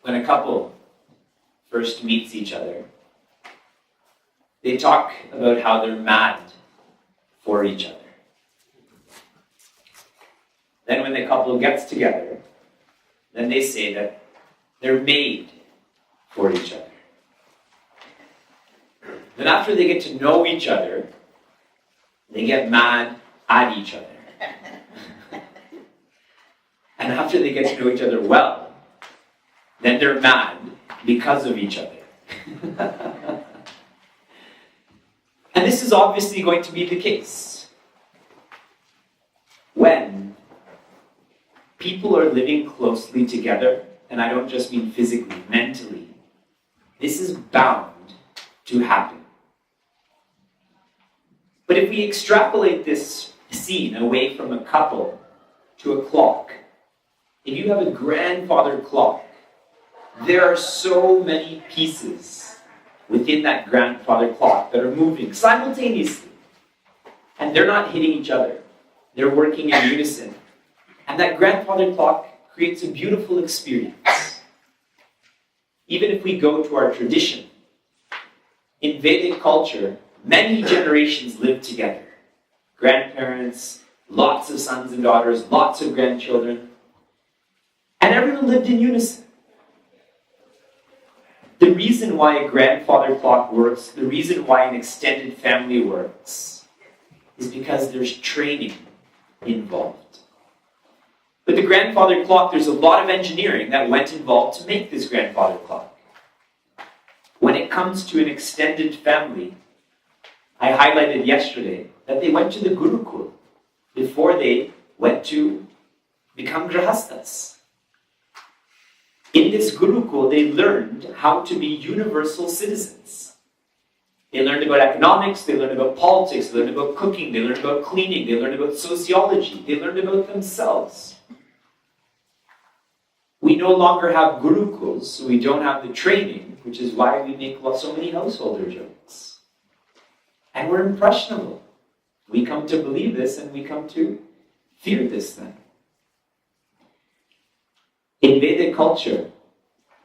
when a couple first meets each other, they talk about how they're mad for each other. Then when the couple gets together, then they say that they're made for each other. Then after they get to know each other, they get mad at each other. And after they get to know each other well, then they're mad because of each other. And this is obviously going to be the case when people are living closely together, and I don't just mean physically, mentally. This is bound to happen. But if we extrapolate this scene away from a couple to a clock, if you have a grandfather clock, there are so many pieces within that grandfather clock that are moving simultaneously. And they're not hitting each other. They're working in unison. And that grandfather clock creates a beautiful experience. Even if we go to our tradition, in Vedic culture, many generations live together. Grandparents, lots of sons and daughters, lots of grandchildren. And everyone lived in unison. The reason why a grandfather clock works, the reason why an extended family works, is because there's training involved. But the grandfather clock, there's a lot of engineering that went involved to make this grandfather clock. When it comes to an extended family, I highlighted yesterday that they went to the Gurukul before they went to become Grahasthas. In this Gurukul, they learned how to be universal citizens. They learned about economics, they learned about politics, they learned about cooking, they learned about cleaning, they learned about sociology, they learned about themselves. We no longer have Gurukuls, so we don't have the training, which is why we make so many householder jokes. And we're impressionable. We come to believe this and we come to fear this then. In Vedic culture,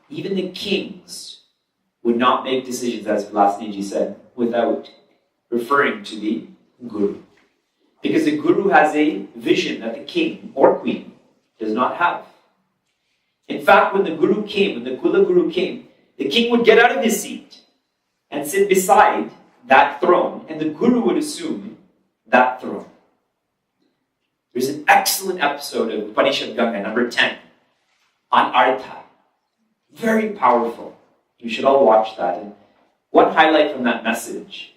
even the kings would not make decisions, as Vedāntik said, without referring to the Guru. Because the Guru has a vision that the king or queen does not have. In fact, when the Guru came, when the Kula Guru came, the king would get out of his seat and sit beside that throne, and the Guru would assume that throne. There's an excellent episode of Upanishad Ganga, number 10, on Artha. Very powerful. You should all watch that. And one highlight from that message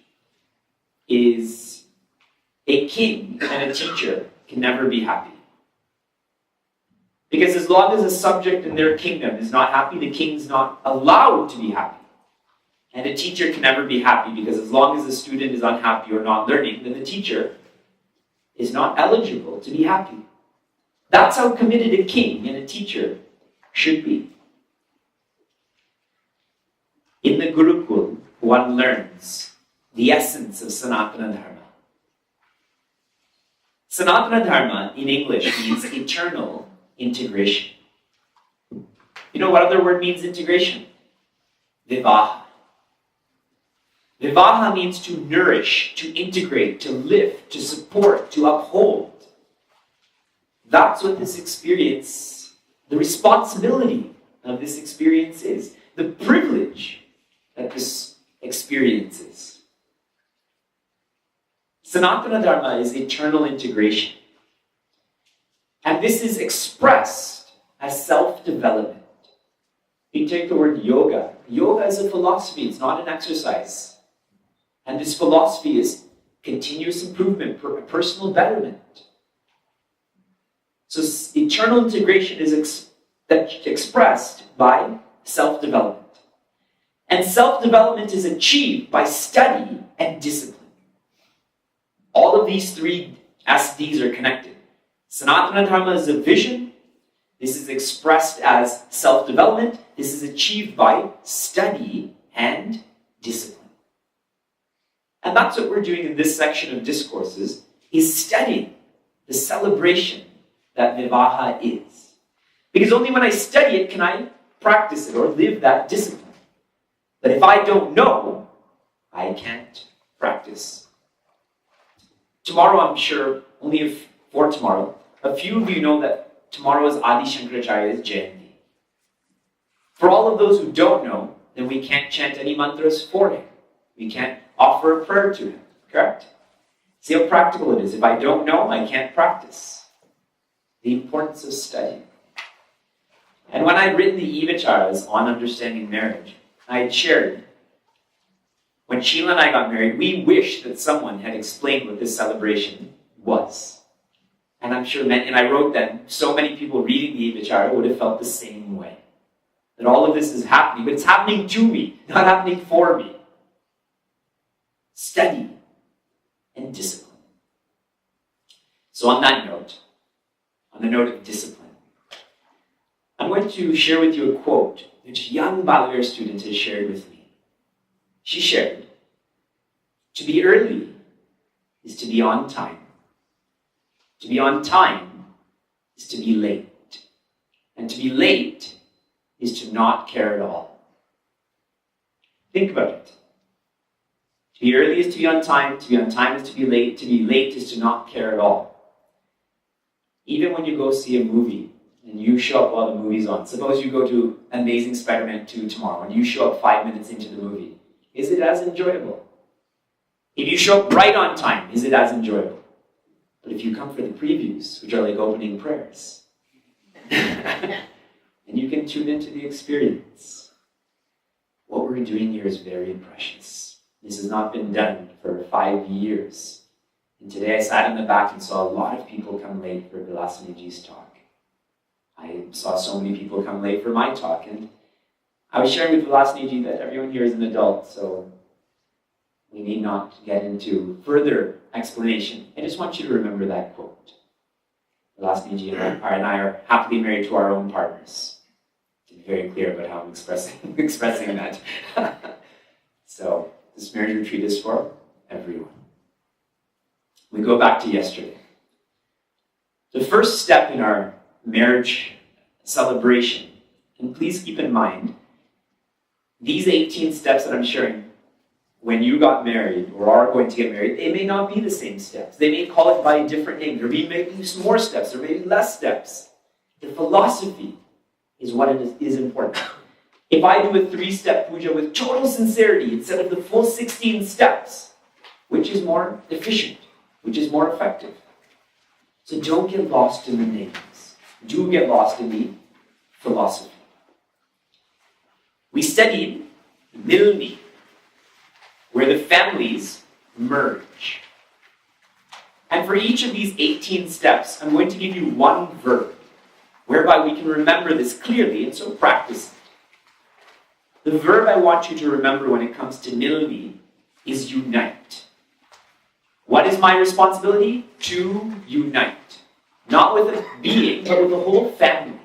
is a king and a teacher can never be happy. Because as long as a subject in their kingdom is not happy, the king's not allowed to be happy. And a teacher can never be happy because as long as the student is unhappy or not learning, then the teacher is not eligible to be happy. That's how committed a king and a teacher should be. In the Gurukul, one learns the essence of Sanatana Dharma. Sanatana Dharma in English means eternal integration. You know what other word means integration? Vivaha. Vivaha means to nourish, to integrate, to lift, to support, to uphold. That's what this experience, the responsibility of this experience is. The privilege that this experience is. Sanatana Dharma is eternal integration. And this is expressed as self-development. You take the word yoga. Yoga is a philosophy, it's not an exercise. And this philosophy is continuous improvement, personal betterment. So eternal integration is expressed by self-development. And self-development is achieved by study and discipline. All of these three SDs are connected. Sanatana Dharma is a vision. This is expressed as self-development. This is achieved by study and discipline. And that's what we're doing in this section of discourses, is studying the celebration that Vivaha is. Because only when I study it can I practice it or live that discipline. But if I don't know, I can't practice. Tomorrow, I'm sure, for tomorrow, a few of you know that tomorrow is Adi Shankaracharya's Jayanti. For all of those who don't know, then we can't chant any mantras for him. We can't offer a prayer to him, correct? See how practical it is. If I don't know, I can't practice. The importance of study. And when I'd written the Evacharas on understanding marriage, I had shared, when Sheila and I got married, we wished that someone had explained what this celebration was. And I'm sure and I wrote that so many people reading the Evachara would have felt the same way. That all of this is happening, but it's happening to me, not happening for me. Study and discipline. So on that note, on the note of discipline, I'm going to share with you a quote which a young Balavir student has shared with me. She shared, "To be early is to be on time. To be on time is to be late. And to be late is to not care at all." Think about it. To be early is to be on time is to be late is to not care at all. Even when you go see a movie and you show up while the movie's on, suppose you go to Amazing Spider-Man 2 tomorrow and you show up 5 minutes into the movie, is it as enjoyable? If you show up right on time, is it as enjoyable? But if you come for the previews, which are like opening prayers, and you can tune into the experience, what we're doing here is very precious. This has not been done for 5 years. And today I sat in the back and saw a lot of people come late for Vilasanaji's talk. I saw so many people come late for my talk, and I was sharing with Vilasanaji that everyone here is an adult, so we need not get into further explanation. I just want you to remember that quote. Vilasanaji and I are happily married to our own partners. To be very clear about how I'm expressing that. So, this marriage retreat is for everyone. We go back to yesterday. The first step in our marriage celebration, and please keep in mind, these 18 steps that I'm sharing, when you got married or are going to get married, they may not be the same steps. They may call it by a different name. There may be more steps, there may be less steps. The philosophy is what is important. If I do a 3-step puja with total sincerity instead of the full 16 steps, which is more efficient, which is more effective? So don't get lost in the names. Do get lost in the philosophy. We studied Milni, where the families merge. And for each of these 18 steps, I'm going to give you one verb, whereby we can remember this clearly, and so practice it. The verb I want you to remember when it comes to Milni is unite. What is my responsibility? To unite. Not with a being, but with a whole family.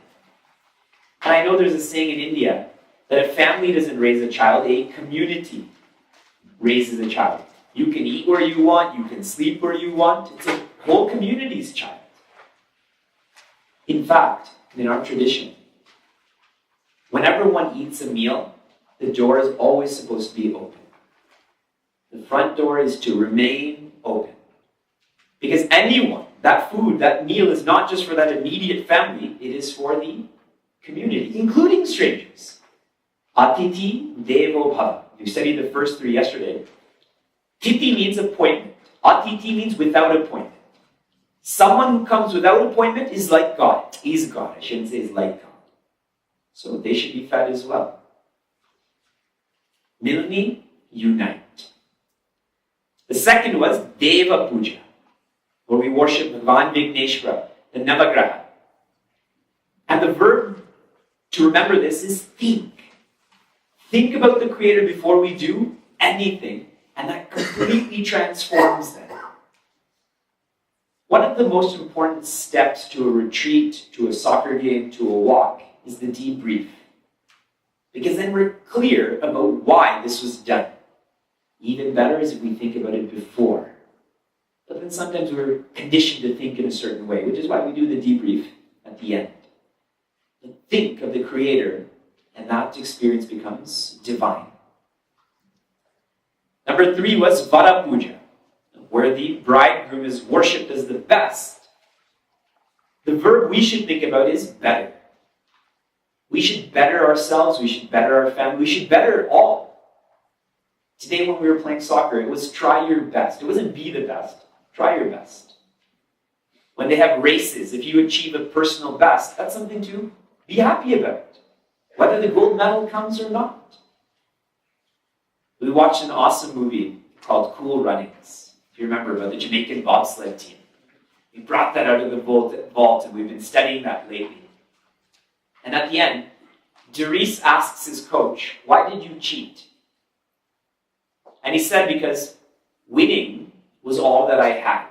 And I know there's a saying in India that a family doesn't raise a child, a community raises a child. You can eat where you want, you can sleep where you want. It's a whole community's child. In fact, in our tradition, whenever one eats a meal, the door is always supposed to be open. The front door is to remain open. Because anyone, that food, that meal is not just for that immediate family, it is for the community, including strangers. Atiti Devo Bhava. You studied the first 3 yesterday. Titi means appointment. Atiti means without appointment. Someone who comes without appointment is like God. Is God. I shouldn't say is like God. So they should be fed as well. Milni, unite. The second was Deva Puja, where we worship Bhagavan Vigneshwara, the Navagraha. And the verb to remember this is think. Think about the Creator before we do anything, and that completely transforms them. One of the most important steps to a retreat, to a soccer game, to a walk, is the debrief. Because then we're clear about why this was done. Even better is if we think about it before. But then sometimes we're conditioned to think in a certain way, which is why we do the debrief at the end. But think of the Creator and that experience becomes divine. Number 3 was Vara Puja, where the bridegroom is worshipped as the best. The verb we should think about is better. We should better ourselves, we should better our family, we should better all. Today when we were playing soccer, it was try your best. It wasn't be the best, try your best. When they have races, if you achieve a personal best, that's something to be happy about, whether the gold medal comes or not. We watched an awesome movie called Cool Runnings, if you remember, about the Jamaican bobsled team. We brought that out of the vault, and we've been studying that lately. And at the end, Derice asks his coach, "Why did you cheat?" And he said, "Because winning was all that I had."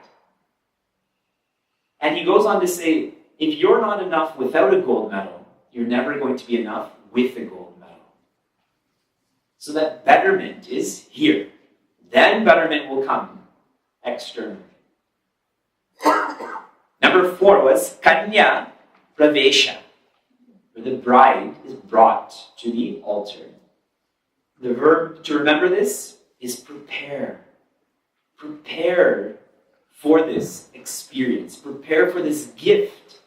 And he goes on to say, if you're not enough without a gold medal, you're never going to be enough with a gold medal. So that betterment is here. Then betterment will come externally. Number 4 was Kanya Pravesha, where the bride is brought to the altar. The verb to remember this is prepare. Prepare for this experience. Prepare for this gift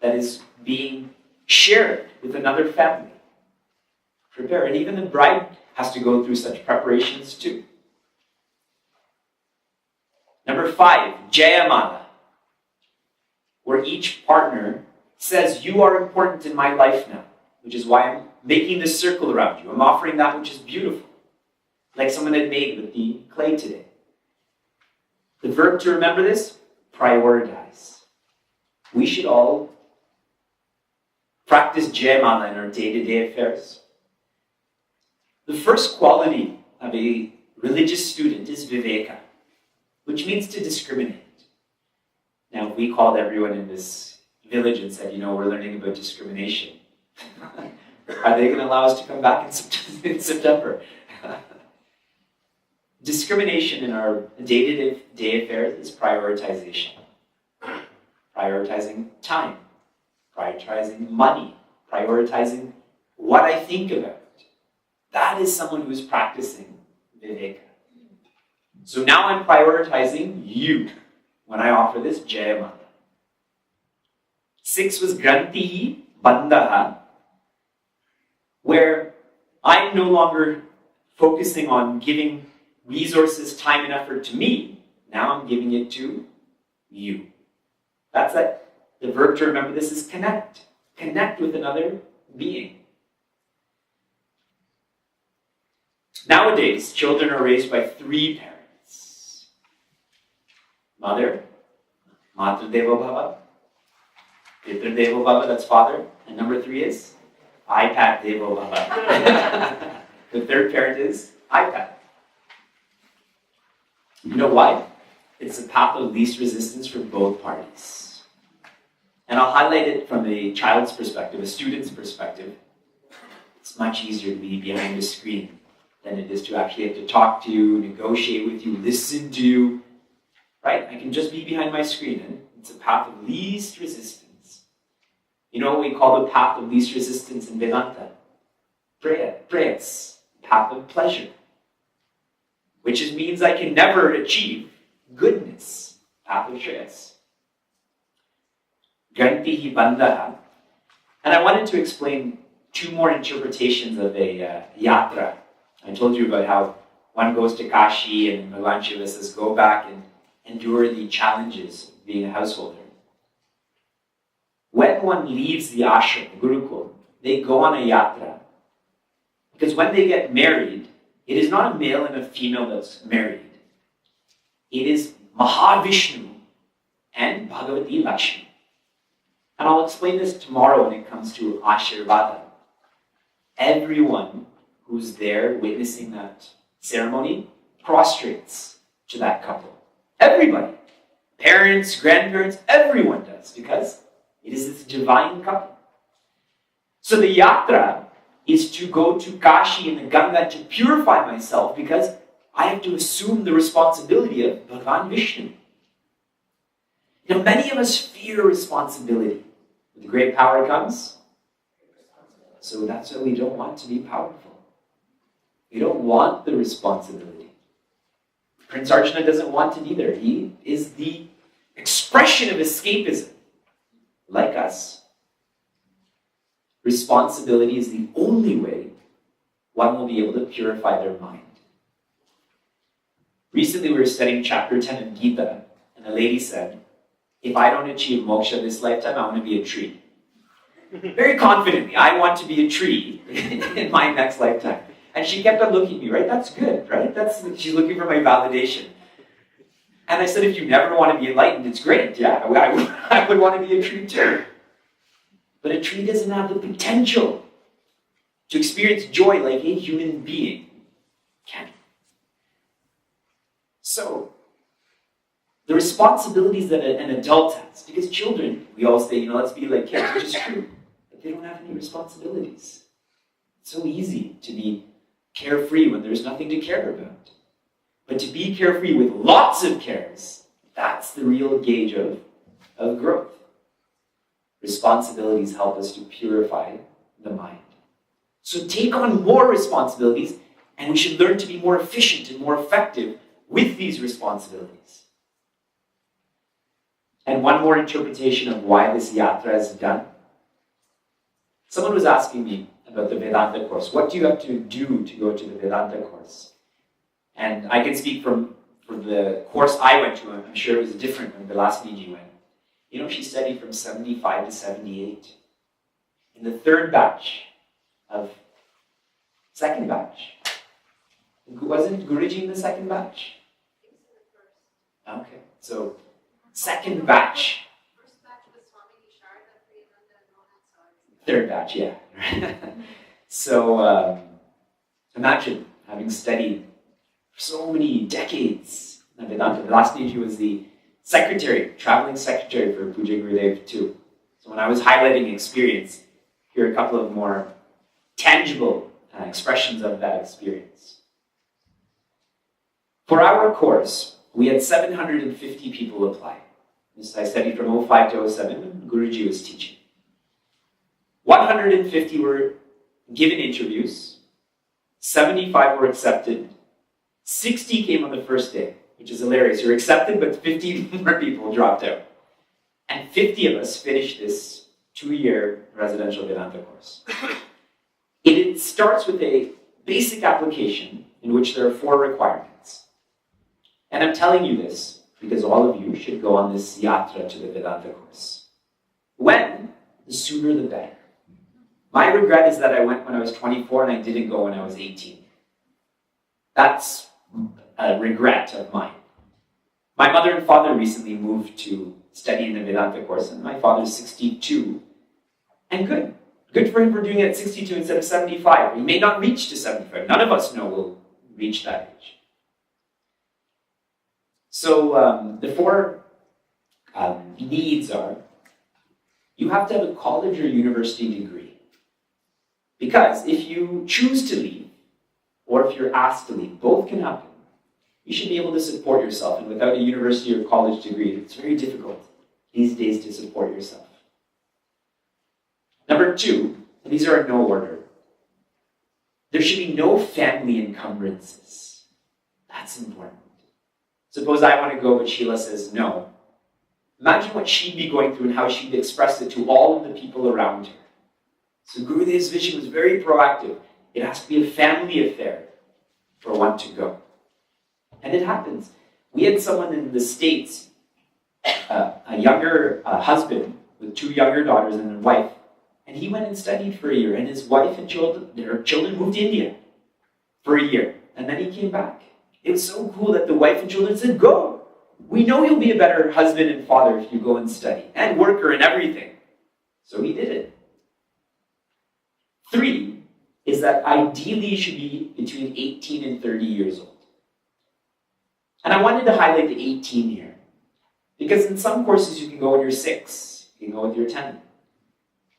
that is being shared with another family. Prepare. And even the bride has to go through such preparations too. Number 5, Jayamala, where each partner says, "You are important in my life now," which is why I'm making this circle around you. I'm offering that which is beautiful, like someone had made with the clay today. The verb to remember this, prioritize. We should all practice Jayamala in our day-to-day affairs. The first quality of a religious student is Viveka, which means to discriminate. Now, if we called everyone in this village and said, we're learning about discrimination, are they going to allow us to come back in September? Discrimination in our day-to-day affairs is prioritization. Prioritizing time, prioritizing money, prioritizing what I think about. That is someone who is practicing Viveka. So now I'm prioritizing you when I offer this Jayamala. 6 was Grantihi Bandhaha, where I'm no longer focusing on giving resources, time, and effort to me. Now I'm giving it to you. That's it. The verb to remember this is connect. Connect with another being. Nowadays, children are raised by 3 parents. Mother, Matru Devo Bhava, Pitru Devo Bhava, that's father. And number 3 is iPad Devo Bhava. The third parent is iPad. You know why? It's the path of least resistance for both parties. And I'll highlight it from a child's perspective, a student's perspective. It's much easier to be behind a screen than it is to actually have to talk to you, negotiate with you, listen to you. Right? I can just be behind my screen, and it's a path of least resistance. You know what we call the path of least resistance in Vedanta? Prayas, path of pleasure. Which means I can never achieve goodness, path of Shreyas. Grantihi Bandhaha. And I wanted to explain 2 more interpretations of a yatra. I told you about how one goes to Kashi and Bhagavan Shiva says, go back and endure the challenges of being a householder. When one leaves the ashram, the Gurukul, they go on a yatra. Because when they get married, it is not a male and a female that's married. It is Mahavishnu and Bhagavati Lakshmi. And I'll explain this tomorrow when it comes to Ashirvada. Everyone who's there witnessing that ceremony prostrates to that couple. Everybody. Parents, grandparents, everyone does, because it is this divine couple. So the yatra is to go to Kashi and the Ganga to purify myself, because I have to assume the responsibility of Bhagavan Vishnu. Many of us fear responsibility. With great power comes So that's why we don't want to be powerful. We don't want the responsibility. Prince Arjuna doesn't want it either. He is the expression of escapism. Like us. Responsibility is the only way one will be able to purify their mind. Recently we were studying chapter 10 of Gita, and a lady said, if I don't achieve moksha this lifetime, I want to be a tree. Very confidently, I want to be a tree in my next lifetime. And she kept on looking at me, right? That's good, right? She's looking for my validation. And I said, if you never want to be enlightened, it's great. Yeah, I would want to be a tree too. But a tree doesn't have the potential to experience joy like a human being can. So, the responsibilities that an adult has, because children, we all say, let's be like kids, which is true, but they don't have any responsibilities. It's so easy to be carefree when there's nothing to care about. But to be carefree with lots of cares, that's the real gauge of growth. Responsibilities help us to purify the mind. So take on more responsibilities, and we should learn to be more efficient and more effective with these responsibilities. And one more interpretation of why this yatra is done. Someone was asking me about the Vedanta course. What do you have to do to go to the Vedanta course? And I can speak from the course I went to. I'm sure it was different when Vilasniji went. She studied from 75 to 78. In the second batch. Wasn't Guruji in the second batch? Okay, so second batch. First batch was Swami Nisharda, Third batch, yeah. So imagine having studied for so many decades in Vedanta. Vilasniji was the traveling secretary for Puja Gurudev too. So when I was highlighting experience, here are a couple of more tangible expressions of that experience. For our course, we had 750 people apply. I studied from 05 to 07 when Guruji was teaching. 150 were given interviews, 75 were accepted, 60 came on the first day, which is hilarious. You're accepted, but 50 more people dropped out. And 50 of us finished this 2-year residential Vedanta course. It starts with a basic application in which there are 4 requirements. And I'm telling you this because all of you should go on this yatra to the Vedanta course. When? The sooner the better. My regret is that I went when I was 24 and I didn't go when I was 18. That's a regret of mine. My mother and father recently moved to study in the Vedanta course, and my father's 62. And good. Good for him for doing it at 62 instead of 75. He may not reach to 75. None of us know we'll reach that age. So the 4 needs are, you have to have a college or university degree. Because if you choose to leave, or if you're asked to leave, both can happen. You should be able to support yourself, and without a university or college degree, it's very difficult these days to support yourself. Number 2, and these are in no order, there should be no family encumbrances. That's important. Suppose I want to go, but Sheila says no. Imagine what she'd be going through and how she'd express it to all of the people around her. So Gurudev's vision was very proactive. It has to be a family affair for one to go. And it happens. We had someone in the States, a younger husband with 2 younger daughters and a wife, and he went and studied for a year, and his wife and their children moved to India for a year, and then he came back. It was so cool that the wife and children said, go! We know you'll be a better husband and father if you go and study, and worker and everything. So he did it. 3 is that ideally you should be between 18 and 30 years old. And I wanted to highlight the 18 here, because in some courses you can go when you're 6, you can go when you're 10.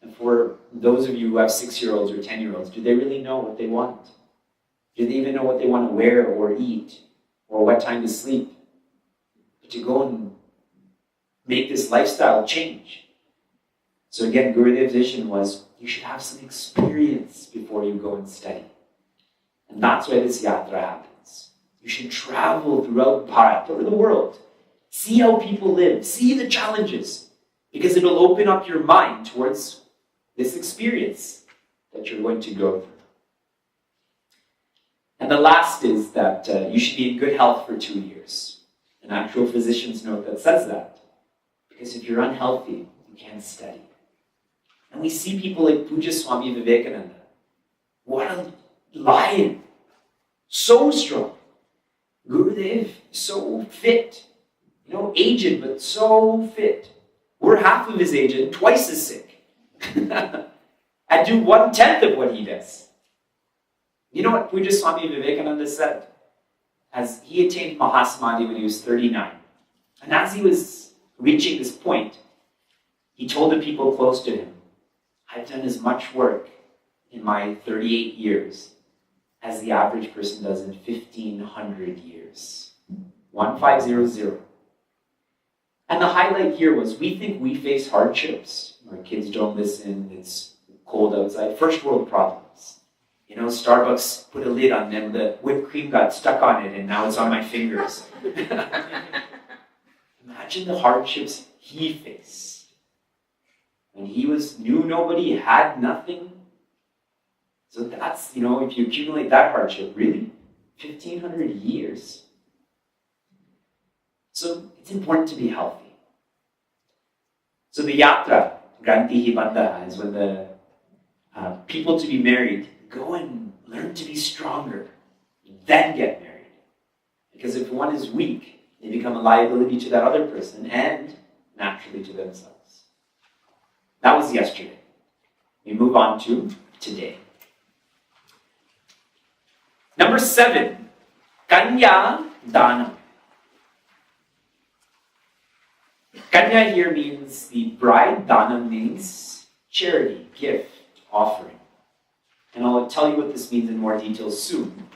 And for those of you who have 6-year-olds or 10-year-olds, do they really know what they want? Do they even know what they want to wear or eat, or what time to sleep? But to go and make this lifestyle change. So again, Gurudev's vision was you should have some experience before you go and study. And that's why this yatra happens. You should travel throughout Bharat, or the world. See how people live. See the challenges. Because it'll open up your mind towards this experience that you're going to go through. And the last is that you should be in good health for 2 years. An actual physician's note that says that. Because if you're unhealthy, you can't study. And we see people like Puja Swami Vivekananda. What a lion. So strong. Gurudev, so fit. Aged, but so fit. We're half of his age and twice as sick. And do 1/10 of what he does. You know what Puja Swami Vivekananda said? As he attained Mahasamadhi when he was 39. And as he was reaching this point, he told the people close to him, I've done as much work in my 38 years as the average person does in 1,500 years. 1500. And the highlight here was, we think we face hardships. Our kids don't listen, it's cold outside. First world problems. Starbucks put a lid on them, the whipped cream got stuck on it, and now it's on my fingers. Imagine the hardships he faced. When he knew nobody, had nothing. So that's, if you accumulate that hardship, really? 1,500 years. So it's important to be healthy. So the yatra, Grantihi Bandha, is when the people to be married go and learn to be stronger, then get married. Because if one is weak, they become a liability to that other person and naturally to themselves. That was yesterday. We move on to today. Number 7, Kanya Dana. Kanya here means the bride, Dana means charity, gift, offering. And I'll tell you what this means in more detail soon.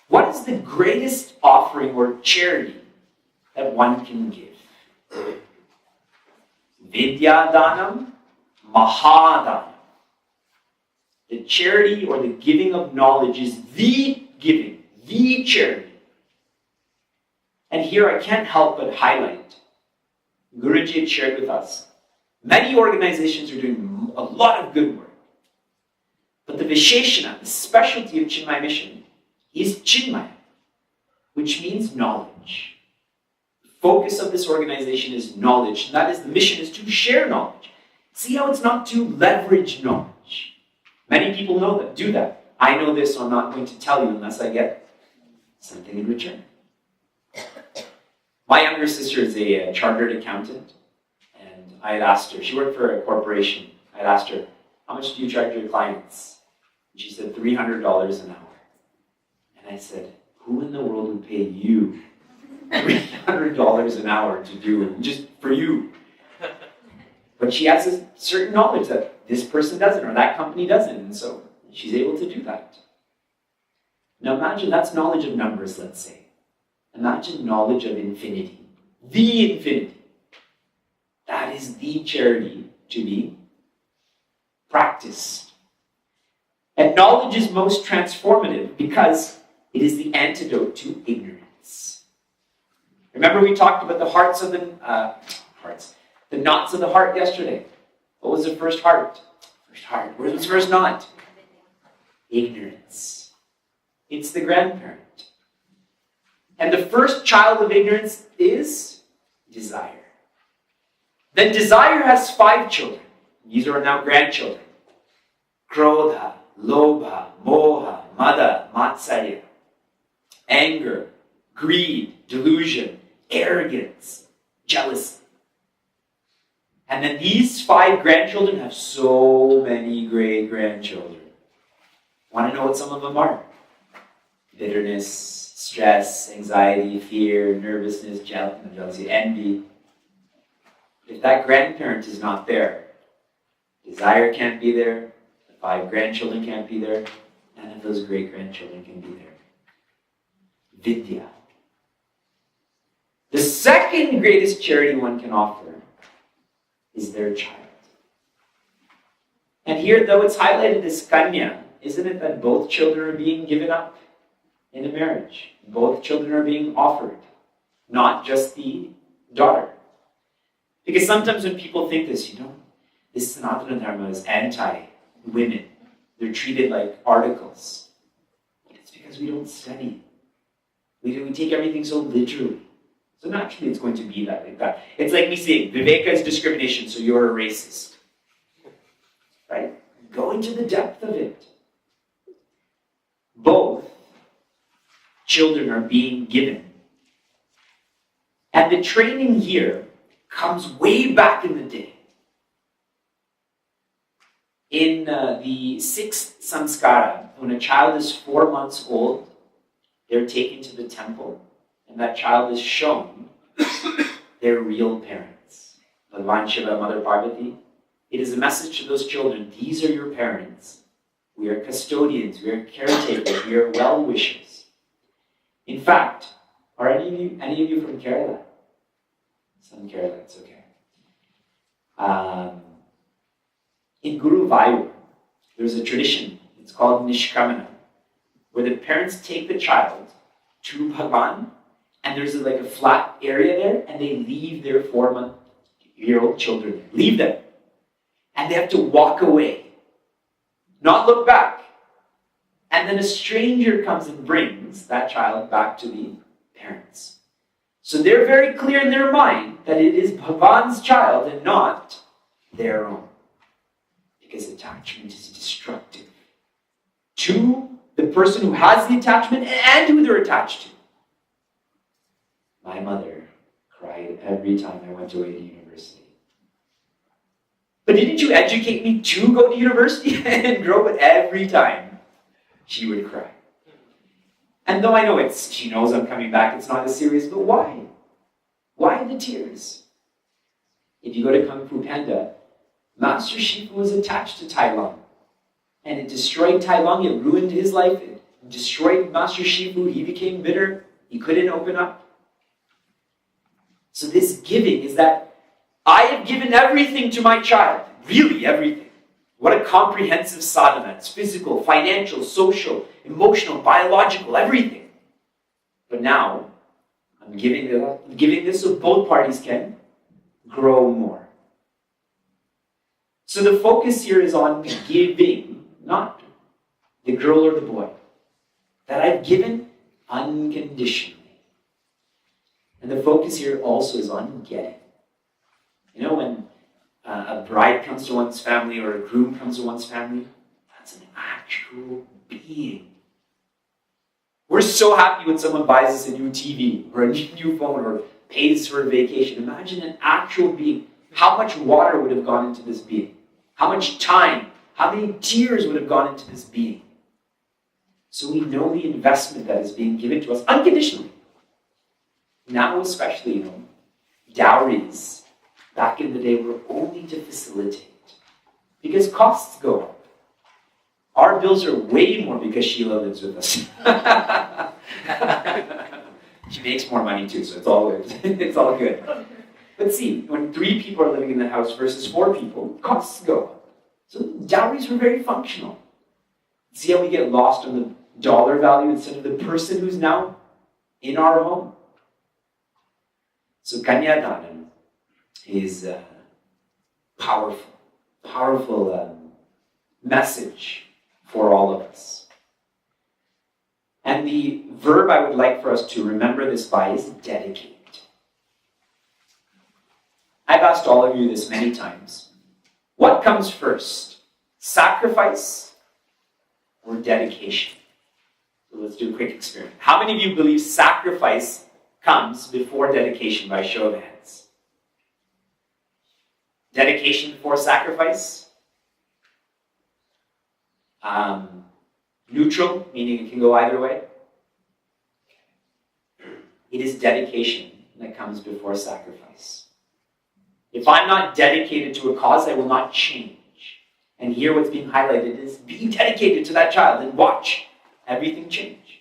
What is the greatest offering or charity that one can give? Vidya Danam, Mahadanam. The charity or the giving of knowledge is the giving, the charity. And here I can't help but highlight, Guruji had shared with us, many organizations are doing a lot of good work. But the Visheshana, the specialty of Chinmaya mission, is Chinmaya, which means knowledge. The focus of this organization is knowledge, and that is the mission is to share knowledge. See how it's not to leverage knowledge. Many people know that, do that. I know this, so I'm not going to tell you unless I get something in return. My younger sister is a chartered accountant, and I had asked her, she worked for a corporation, I had asked her, how much do you charge your clients? And she said, $300 an hour. And I said, who in the world would pay you $300 an hour to do just for you? But she has a certain knowledge that this person doesn't or that company doesn't, and so she's able to do that. Now imagine that's knowledge of numbers, let's say. Imagine knowledge of infinity. The infinity. That is the charity to be practiced. And knowledge is most transformative because it is the antidote to ignorance. Remember we talked about the the knots of the heart yesterday. What was the first heart? First heart. What was the first knot? Ignorance. It's the grandparent. And the first child of ignorance is desire. Then desire has 5 children. These are now grandchildren. Krodha, Lobha, Moha, Mada, Matsarya. Anger, greed, delusion, arrogance, jealousy. And then these 5 grandchildren have so many great-grandchildren. Want to know what some of them are? Bitterness, stress, anxiety, fear, nervousness, jealousy, envy. If that grandparent is not there, desire can't be there, the 5 grandchildren can't be there, none of those great-grandchildren can be there. Vidya. The second greatest charity one can offer is their child. And here, though it's highlighted as kanya, isn't it that both children are being given up in a marriage? Both children are being offered, not just the daughter. Because sometimes when people think this, this Sanatana Dharma is anti-women. They're treated like articles. It's because we don't study. We take everything so literally. So naturally it's going to be like that. It's like me saying, Viveka is discrimination, so you're a racist. Right? Go into the depth of it. Both children are being given. And the training here comes way back in the day. In the sixth samskara, when a child is 4 months old, they're taken to the temple, and that child is shown their real parents. Bhagavan Shiva, Mother Parvati. It is a message to those children, these are your parents. We are custodians, we are caretakers, we are well-wishers. In fact, are any of you from Kerala? Some Kerala, it's okay. In Guruvayur, there's a tradition, it's called Nishkamana, where the parents take the child to Bhagavan, and there's like a flat area there, and they leave their 4-month-old children. Leave them. And they have to walk away. Not look back. And then a stranger comes and brings that child back to the parents. So they're very clear in their mind that it is Bhagavan's child and not their own. Because attachment is destructive to the person who has the attachment and who they're attached to. My mother cried every time I went away to university. But didn't you educate me to go to university and grow? But every time she would cry. And though I know she knows I'm coming back, it's not as serious, but why? Why the tears? If you go to Kung Fu Panda, Master Shifu was attached to Tai Lung. And it destroyed Tai Lung, it ruined his life, it destroyed Master Shifu, he became bitter, he couldn't open up. So this giving is that I have given everything to my child, really everything. What a comprehensive sadhana. It's physical, financial, social, emotional, biological, everything. But now, I'm giving this so both parties can grow more. So the focus here is on giving, not the girl or the boy. That I've given unconditionally. And the focus here also is on getting. When a bride comes to one's family or a groom comes to one's family, that's an actual being. We're so happy when someone buys us a new TV or a new phone or pays for a vacation. Imagine an actual being. How much water would have gone into this being? How much time? How many tears would have gone into this being? So we know the investment that is being given to us unconditionally. Now especially, dowries back in the day were only to facilitate. Because costs go up. Our bills are way more because Sheila lives with us. She makes more money too, so it's all good. It's all good. But see, when 3 people are living in the house versus 4 people, costs go up. So dowries were very functional. See how we get lost on the dollar value instead of the person who's now in our home? So Kanyadanam is a powerful message for all of us. And the verb I would like for us to remember this by is dedicate. I've asked all of you this many times. What comes first? Sacrifice or dedication? So let's do a quick experiment. How many of you believe sacrifice comes before dedication by show of hands? Dedication before sacrifice? Neutral, meaning it can go either way. It is dedication that comes before sacrifice. If I'm not dedicated to a cause, I will not change. And here what's being highlighted is be dedicated to that child and watch everything change.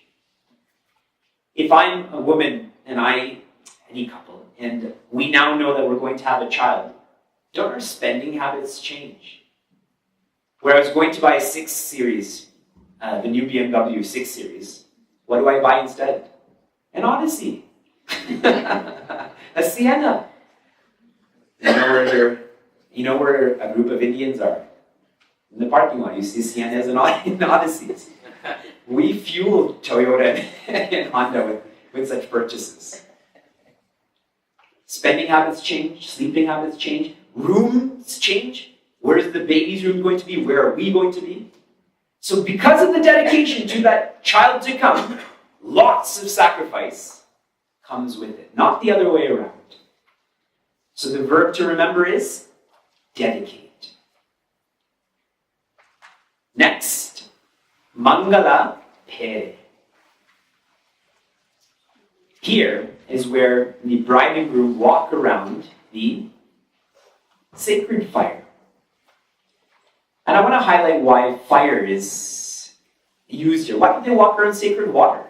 If I'm a woman and any couple, and we now know that we're going to have a child, don't our spending habits change? where I was going to buy a 6 Series, the new BMW 6 Series, what do I buy instead? An Odyssey. A Sienna. You know where a group of Indians are? In the parking lot, you see Siennas and Odysseys. We fuel Toyota and Honda with such purchases. Spending habits change, sleeping habits change, rooms change. Where is the baby's room going to be? Where are we going to be? So because of the dedication to that child to come, lots of sacrifice comes with it, not the other way around. So the verb to remember is dedicate. Next, Mangala Pere. Here is where the bride and groom walk around the sacred fire. And I want to highlight why fire is used here. Why don't they walk around sacred water?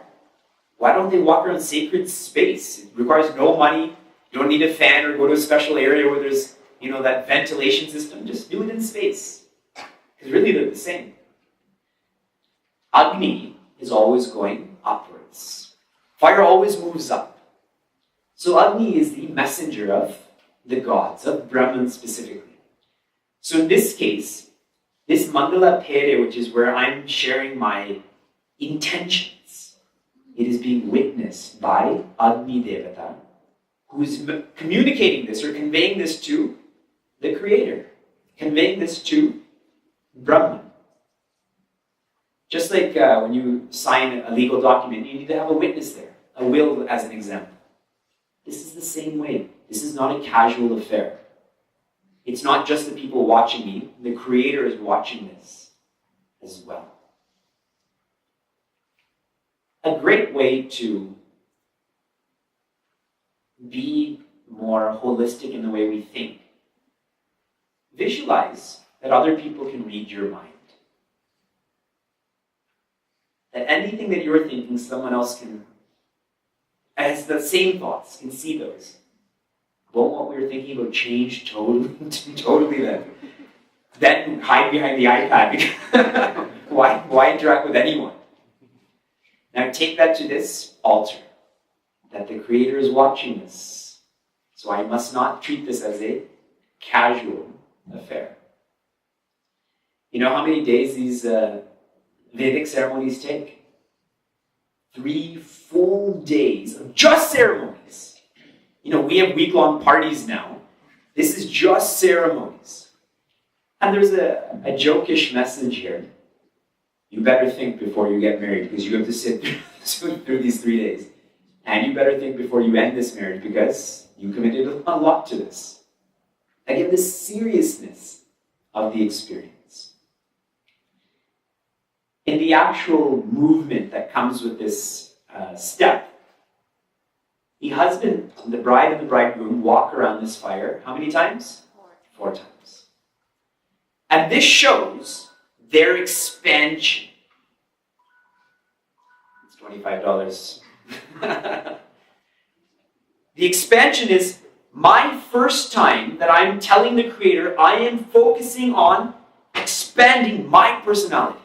Why don't they walk around sacred space? It requires no money. You don't need a fan or go to a special area where there's, that ventilation system. Just do it in space. Because really they're the same. Agni is always going upwards. Fire always moves up. So Agni is the messenger of the gods, of Brahman specifically. So in this case, this Mangala Pere, which is where I'm sharing my intentions, it is being witnessed by Agni Devata, who is communicating this or conveying this to the Creator, conveying this to Brahman. Just like when you sign a legal document, you need to have a witness there, a will as an example. This is the same way. This is not a casual affair. It's not just the people watching me. The Creator is watching this as well. A great way to be more holistic in the way we think. Visualize that other people can read your mind. That anything that you're thinking, someone else has the same thoughts, can see those. Won't what we were thinking about change totally then? Then hide behind the iPad. Why interact with anyone? Now take that to this altar. That the Creator is watching this. So I must not treat this as a casual affair. You know how many days these Vedic ceremonies take? 3 full days of just ceremonies. We have week-long parties now. This is just ceremonies. And there's a jokish message here. You better think before you get married because you have to sit through these 3 days. And you better think before you end this marriage because you committed a lot to this. Again, the seriousness of the experience. In the actual movement that comes with this step, the husband, the bride and the bridegroom walk around this fire, how many times? 4 times. And this shows their expansion. It's $25. The expansion is my first time that I'm telling the Creator I am focusing on expanding my personality,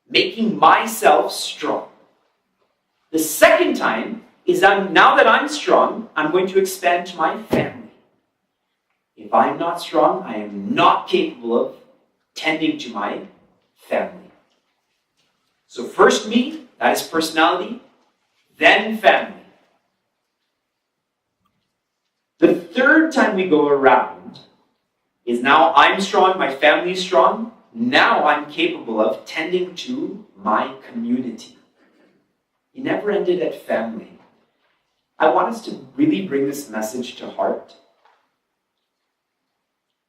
making myself strong. The second time is now that I'm strong, I'm going to expand to my family. If I'm not strong, I am not capable of tending to my family. So first me, that is personality, then family. The third time we go around is now I'm strong, my family is strong, now I'm capable of tending to my community. It never ended at family. I want us to really bring this message to heart.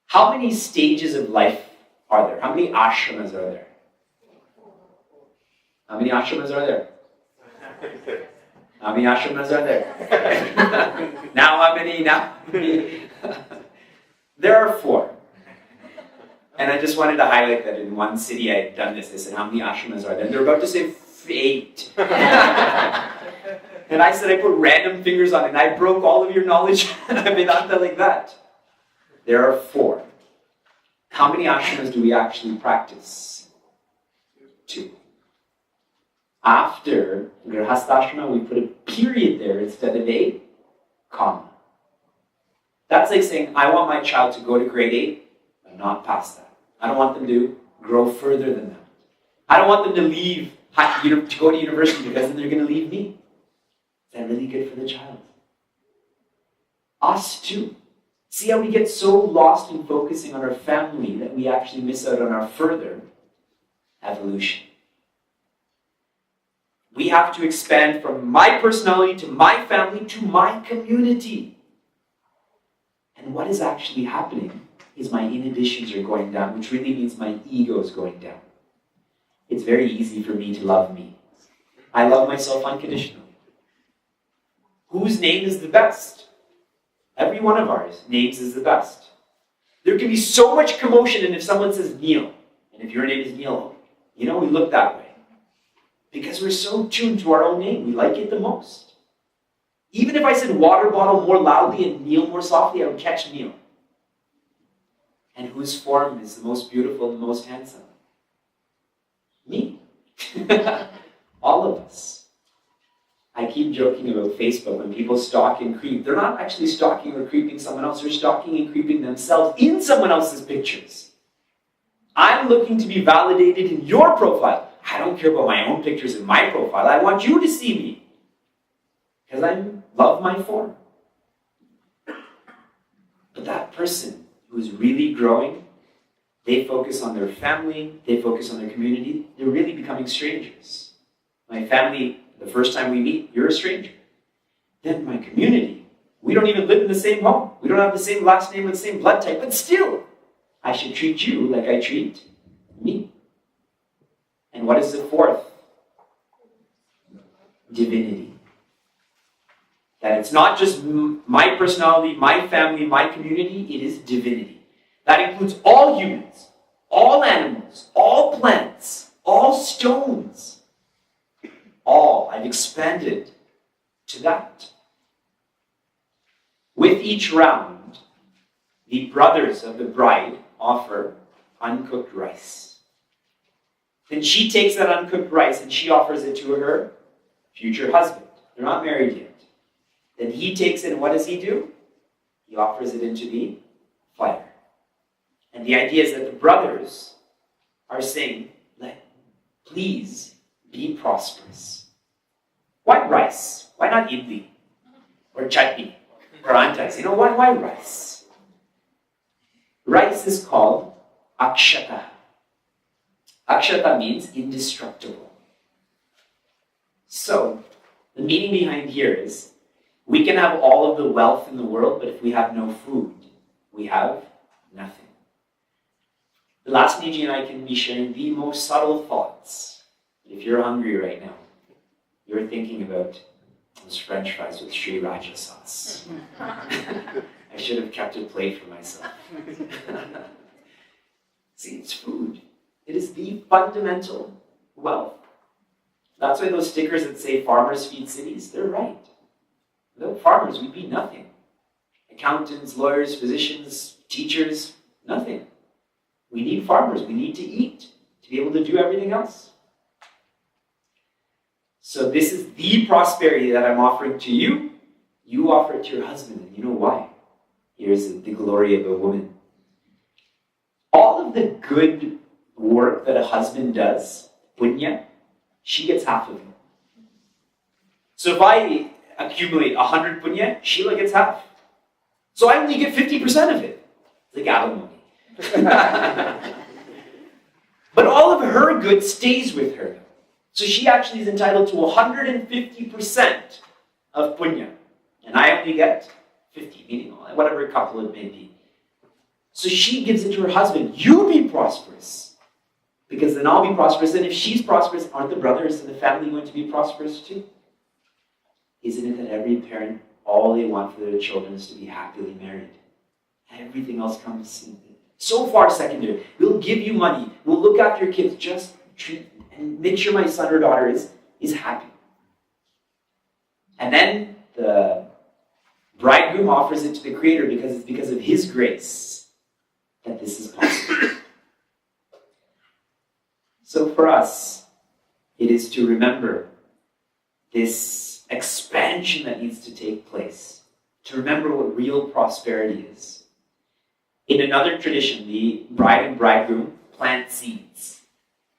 How many stages of life are there? How many ashramas are there? How many ashramas are there? How many ashramas are there? Now how many? There are 4. And I just wanted to highlight that in one city I had done this. They said, how many ashramas are there? And they're about to say 8. And I said, I put random fingers on it, and I broke all of your knowledge of Vedanta like that. There are 4. How many ashramas do we actually practice? 2. After grihastha we put a period there instead of a comma. That's like saying, I want my child to go to grade 8, but not past that. I don't want them to grow further than that. I don't want them to leave, to go to university, because then they're going to leave me. Is that really good for the child? Us too. See how we get so lost in focusing on our family that we actually miss out on our further evolution. We have to expand from my personality to my family to my community. And what is actually happening is my inhibitions are going down, which really means my ego is going down. It's very easy for me to love me. I love myself unconditionally. Whose name is the best? Every one of ours names is the best. There can be so much commotion, and if someone says Neil, and if your name is Neil, we look that way. Because we're so tuned to our own name. We like it the most. Even if I said water bottle more loudly and Neil more softly, I would catch Neil. And whose form is the most beautiful and the most handsome? Me. All of us. I keep joking about Facebook when people stalk and creep. They're not actually stalking or creeping someone else. They're stalking and creeping themselves in someone else's pictures. I'm looking to be validated in your profile. I don't care about my own pictures in my profile. I want you to see me. Because I love my form. But that person who's really growing, they focus on their family, they focus on their community, they're really becoming strangers. My family, the first time we meet, you're a stranger. Then my community, we don't even live in the same home. We don't have the same last name or the same blood type, but still, I should treat you like I treat me. And what is the fourth? Divinity. That it's not just my personality, my family, my community, it is divinity. That includes all humans, all animals, all plants, all stones. All. I've expanded to that. With each round, the brothers of the bride offer uncooked rice. Then she takes that uncooked rice and she offers it to her future husband. They're not married yet. Then he takes it, and what does he do? He offers it into the fire. And the idea is that the brothers are saying, please be prosperous. Why rice? Why not idli? Or chutney? Or antas? Why rice? Rice is called akshata. Akshata means indestructible. So, the meaning behind here is, we can have all of the wealth in the world, but if we have no food, we have nothing. Vilasniji and I can be sharing the most subtle thoughts. If you're hungry right now, you're thinking about those French fries with Sriracha sauce. I should have kept a plate for myself. See, it's food. It is the fundamental wealth. That's why those stickers that say farmers feed cities, they're right. Without farmers, we'd be nothing. Accountants, lawyers, physicians, teachers, nothing. We need farmers. We need to eat to be able to do everything else. So this is the prosperity that I'm offering to you. You offer it to your husband, and you know why? Here's the glory of a woman. All of the good work that a husband does, punya, she gets half of it. So if I accumulate 100 punya, Sheila gets half. So I only get 50% of it. It's like alimony. But all of her good stays with her. So she actually is entitled to 150% of punya. And I only get 50, meaning whatever couple it may be. So she gives it to her husband. You be prosperous. Because then I'll be prosperous. And if she's prosperous, aren't the brothers and the family going to be prosperous too? Isn't it that every parent, all they want for their children is to be happily married? Everything else comes so far secondary. We'll give you money. We'll look after your kids. Just treat and make sure my son or daughter is happy. And then the bridegroom offers it to the Creator because it's because of His grace that this is possible. So for us, it is to remember this expansion that needs to take place, to remember what real prosperity is. In another tradition, the bride and bridegroom plant seeds.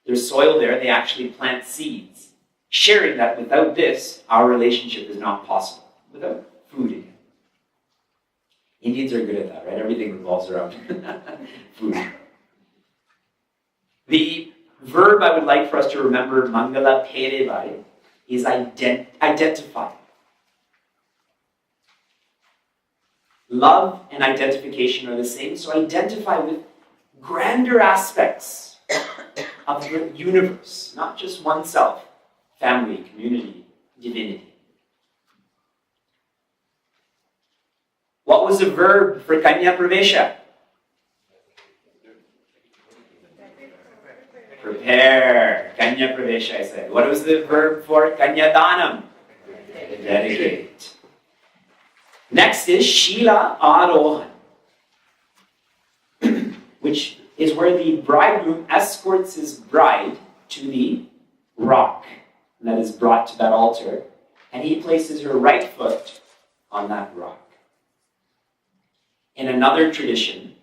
There's soil there, they actually plant seeds, sharing that without this, our relationship is not possible, without food again. Indians are good at that, right? Everything revolves around food. The verb I would like for us to remember, mangala perevai, is identify. Love and identification are the same, so identify with grander aspects of the universe, not just oneself, family, community, divinity. What was the verb for Kanya Pravesha? Prepare. Kanya Pravesha, I said. What was the verb for Kanya Danam? Dedicate. Next is Shila Arohan, which is where the bridegroom escorts his bride to the rock that is brought to that altar, and he places her right foot on that rock. In another tradition,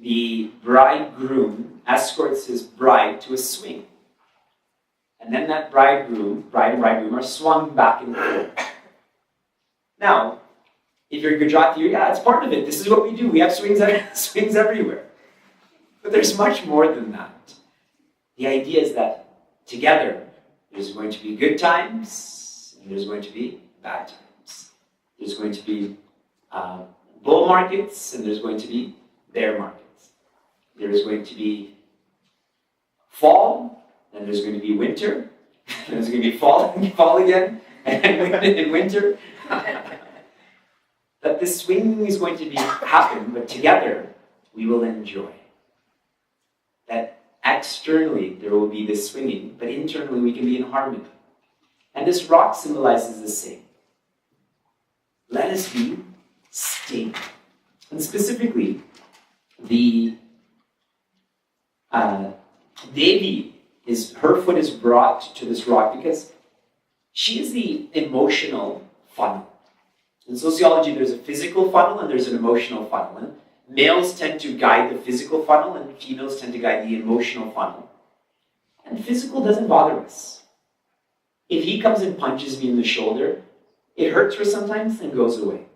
the bridegroom escorts his bride to a swing. And then that bride and bridegroom are swung back and forth. Now, if you're Gujarati, yeah, it's part of it. This is what we do. We have swings everywhere. But there's much more than that. The idea is that together, there's going to be good times, and there's going to be bad times. There's going to be bull markets, and there's going to be bear markets. There's going to be fall, and there's going to be winter. There's going to be fall again, and winter. That this swing is going to happen, but together we will enjoy. That externally there will be this swinging, but internally we can be in harmony. And this rock symbolizes the same. Let us be stable. And specifically, the Devi, her foot is brought to this rock because she is the emotional funnel. In sociology, there's a physical funnel and there's an emotional funnel. And males tend to guide the physical funnel and females tend to guide the emotional funnel. And physical doesn't bother us. If he comes and punches me in the shoulder, it hurts for sometimes and goes away.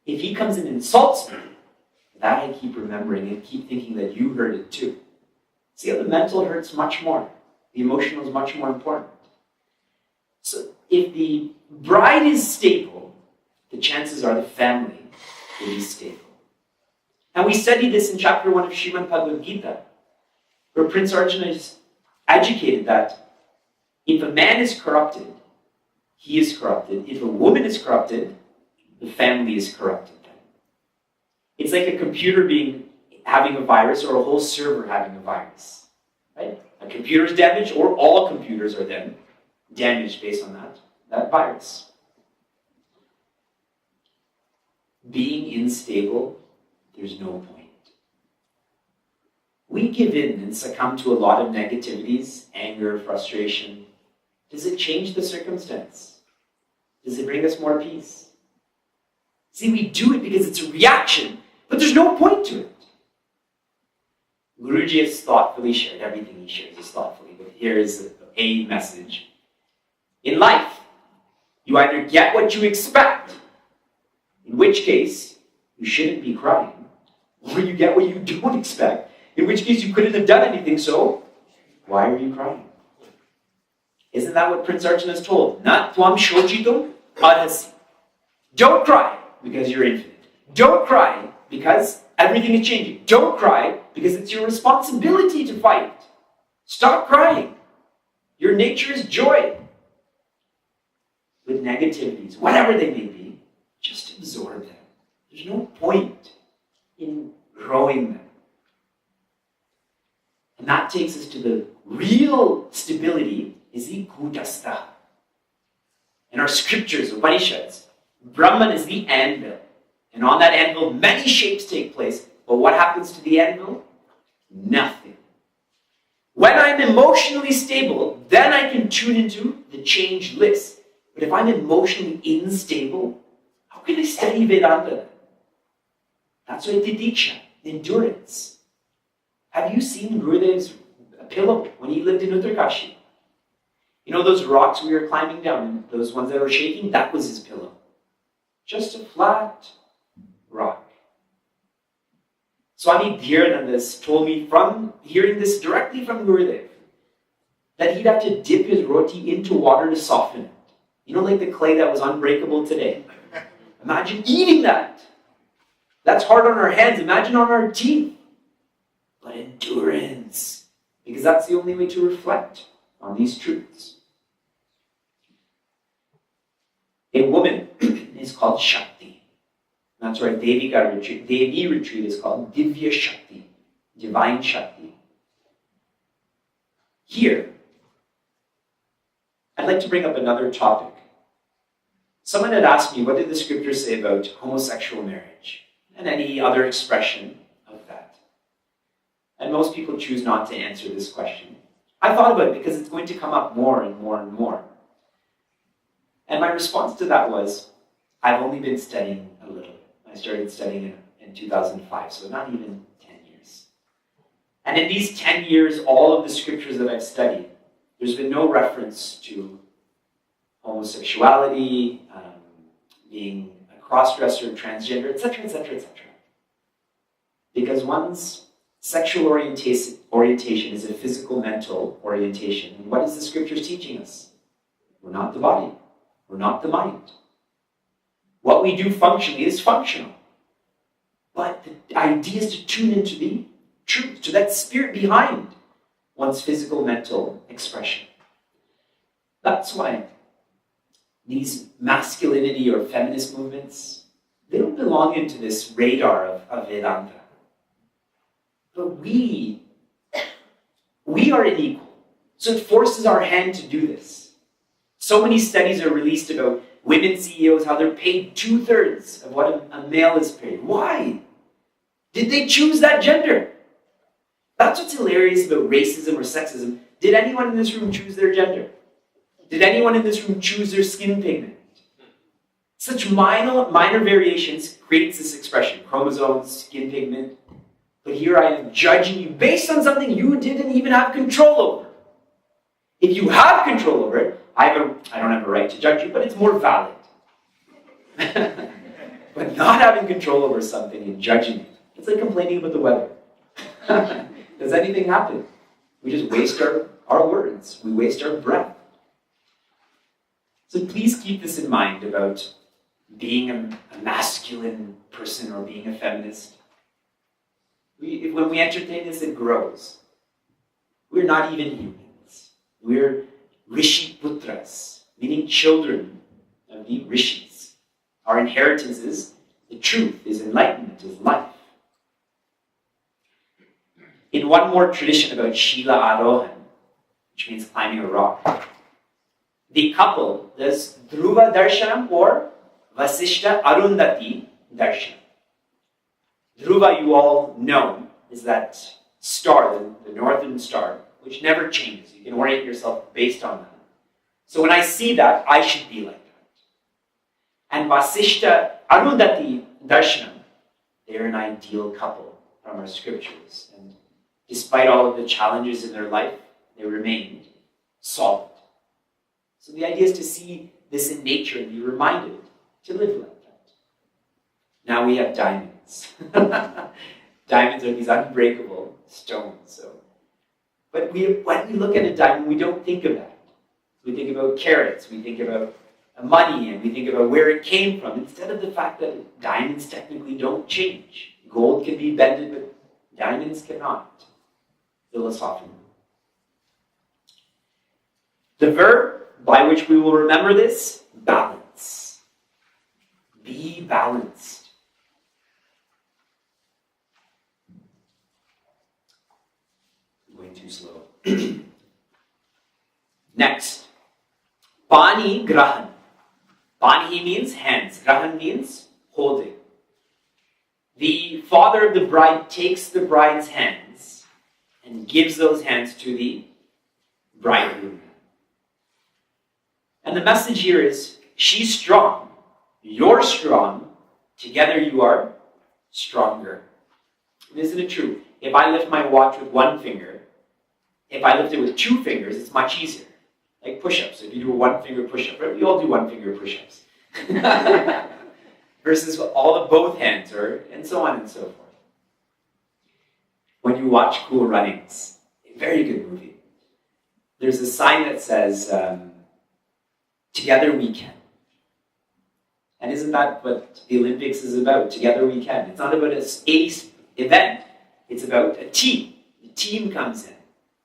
If he comes and insults me, that I keep remembering and keep thinking that you heard it too. See how the mental hurts much more. The emotional is much more important. So if the bride is stable, the chances are the family will be stable. And we studied this in chapter 1 of Srimad Bhagavad Gita, where Prince Arjuna is educated that if a man is corrupted, he is corrupted. If a woman is corrupted, the family is corrupted. It's like a computer having a virus or a whole server having a virus. Right? A computer is damaged, or all computers are then damaged based on that virus. Being unstable, there's no point. We give in and succumb to a lot of negativities, anger, frustration. Does it change the circumstance? Does it bring us more peace? See, we do it because it's a reaction, but there's no point to it. Guruji has thoughtfully shared, everything he shares is thoughtfully, but here is a message. In life, you either get what you expect, in which case, you shouldn't be crying. Or you get what you don't expect, in which case you couldn't have done anything, so why are you crying? Isn't that what Prince Arjuna is told? Nat tvam shochitum adhasi. Don't cry because you're infinite. Don't cry because everything is changing. Don't cry because it's your responsibility to fight. Stop crying. Your nature is joy. With negativities, whatever they may be, just absorb them. There's no point in growing them. And that takes us to the real stability, is the kutastha. In our scriptures, Upanishads, Brahman is the anvil. And on that anvil, many shapes take place. But what happens to the anvil? Nothing. When I'm emotionally stable, then I can tune into the change list. But if I'm emotionally unstable, how can I study Vedanta? That's why titiksha, endurance. Have you seen Gurudev's pillow when he lived in Uttarkashi? You know those rocks we were climbing down, those ones that were shaking? That was his pillow. Just a flat rock. Swami Dhiranandas told me from hearing this directly from Gurudev that he'd have to dip his roti into water to soften it. You know, like the clay that was unbreakable today. Imagine eating that. That's hard on our hands. Imagine on our teeth. But endurance. Because that's the only way to reflect on these truths. A woman is called Shakti. That's right, Devi retreat is called Divya Shakti, Divine Shakti. Here, I'd like to bring up another topic. Someone had asked me, what did the scriptures say about homosexual marriage and any other expression of that? And most people choose not to answer this question. I thought about it because it's going to come up more and more and more. And my response to that was, I've only been studying a little. I started studying in 2005, so not even 10 years. And in these 10 years, all of the scriptures that I've studied, there's been no reference to homosexuality, being a cross-dresser, transgender, etc., etc., etc. Because one's sexual orientation is a physical, mental orientation. And what is the scriptures teaching us? We're not the body. We're not the mind. What we do functionally is functional. But the idea is to tune into the truth, to that spirit behind one's physical, mental expression. That's why these masculinity or feminist movements, they don't belong into this radar of Vedanta. But we are unequal. So it forces our hand to do this. So many studies are released about women CEOs, how they're paid 2/3 of what a male is paid. Why? Did they choose that gender? That's what's hilarious about racism or sexism. Did anyone in this room choose their gender? Did anyone in this room choose their skin pigment? Such minor variations creates this expression, chromosomes, skin pigment. But here I am judging you based on something you didn't even have control over. If you have control over it, I don't have a right to judge you, but it's more valid. But not having control over something and judging it, it's like complaining about the weather. Does anything happen? We just waste our words. We waste our breath. So please keep this in mind about being a masculine person or being a feminist. When we entertain this, it grows. We're not even humans. We're Rishi Putras, meaning children of the Rishis. Our inheritance is the truth, is enlightenment, is life. In one more tradition about Shila Arohan, which means climbing a rock, the couple does Dhruva Darshanam or Vasishta Arundhati Darshanam. Dhruva, you all know, is that star, the northern star, which never changes. You can orient yourself based on that. So when I see that, I should be like that. And Vasishta Arundhati Darshanam, they're an ideal couple from our scriptures. And despite all of the challenges in their life, they remained solid. So the idea is to see this in nature and be reminded to live like that. Now we have diamonds. Diamonds are these unbreakable stones. But when we look at a diamond, we don't think of that. We think about carats, we think about money, and we think about where it came from, instead of the fact that diamonds technically don't change. Gold can be bended, but diamonds cannot. Philosophically. The verb by which we will remember this, balance. Be balanced. I'm going too slow. Next. Pani Grahan. Pani means hands. Grahan means holding. The father of the bride takes the bride's hands and gives those hands to the bridegroom. And the message here is, she's strong, you're strong, together you are stronger. And isn't it true? If I lift my watch with one finger, if I lift it with two fingers, it's much easier. Like push-ups. If you do a one-finger push-up, right? We all do one-finger push-ups. Versus all of both hands, and so on and so forth. When you watch Cool Runnings, a very good movie, there's a sign that says, together we can. And isn't that what the Olympics is about? Together we can. It's not about a event. It's about a team. The team comes in.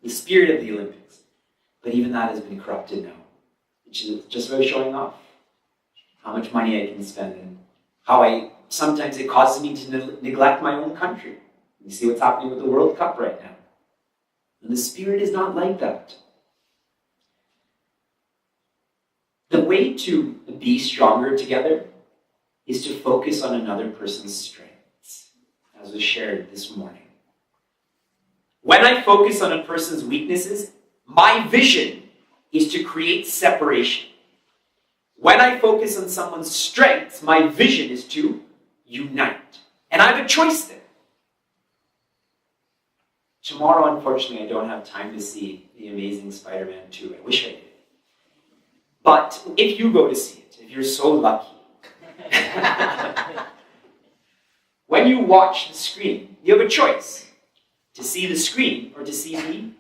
The spirit of the Olympics. But even that has been corrupted now. Which is just about showing off. How much money I can spend and how sometimes it causes me to neglect my own country. You see what's happening with the World Cup right now. And the spirit is not like that. The way to be stronger together is to focus on another person's strengths, as was shared this morning. When I focus on a person's weaknesses, my vision is to create separation. When I focus on someone's strengths, my vision is to unite. And I have a choice there. Tomorrow, unfortunately, I don't have time to see The Amazing Spider-Man 2. I wish I did. But if you go to see it, if you're so lucky, when you watch the screen, you have a choice to see the screen or to see the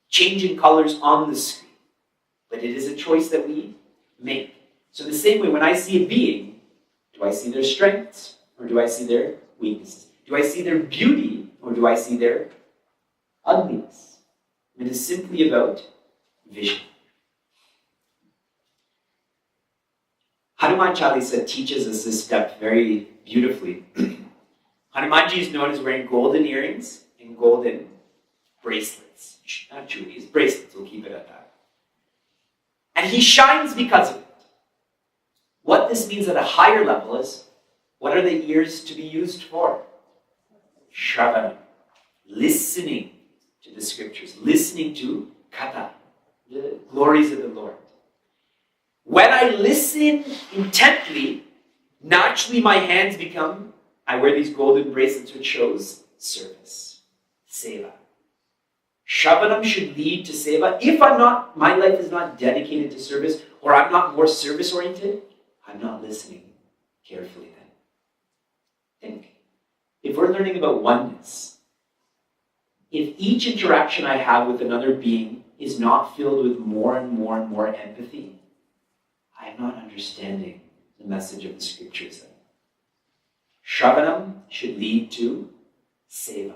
changing colors on the screen. But it is a choice that we make. So the same way, when I see a being, do I see their strengths or do I see their weaknesses? Do I see their beauty or do I see their ugliness? It is simply about vision. Hanuman Chalisa teaches us this step very beautifully. Hanumanji is known as wearing golden earrings and golden bracelets. Not chulis, bracelets, we'll keep it at that. And he shines because of it. What this means at a higher level is, what are the ears to be used for? Shravanam. Listening to the scriptures. Listening to Katha, the glories of the Lord. When I listen intently, naturally my hands become, I wear these golden bracelets which shows service, seva. Shravanam should lead to seva. If my life is not dedicated to service, or I'm not more service-oriented, I'm not listening carefully then. Think. If we're learning about oneness, if each interaction I have with another being is not filled with more and more and more empathy, I am not understanding the message of the scriptures. Shravanam should lead to seva.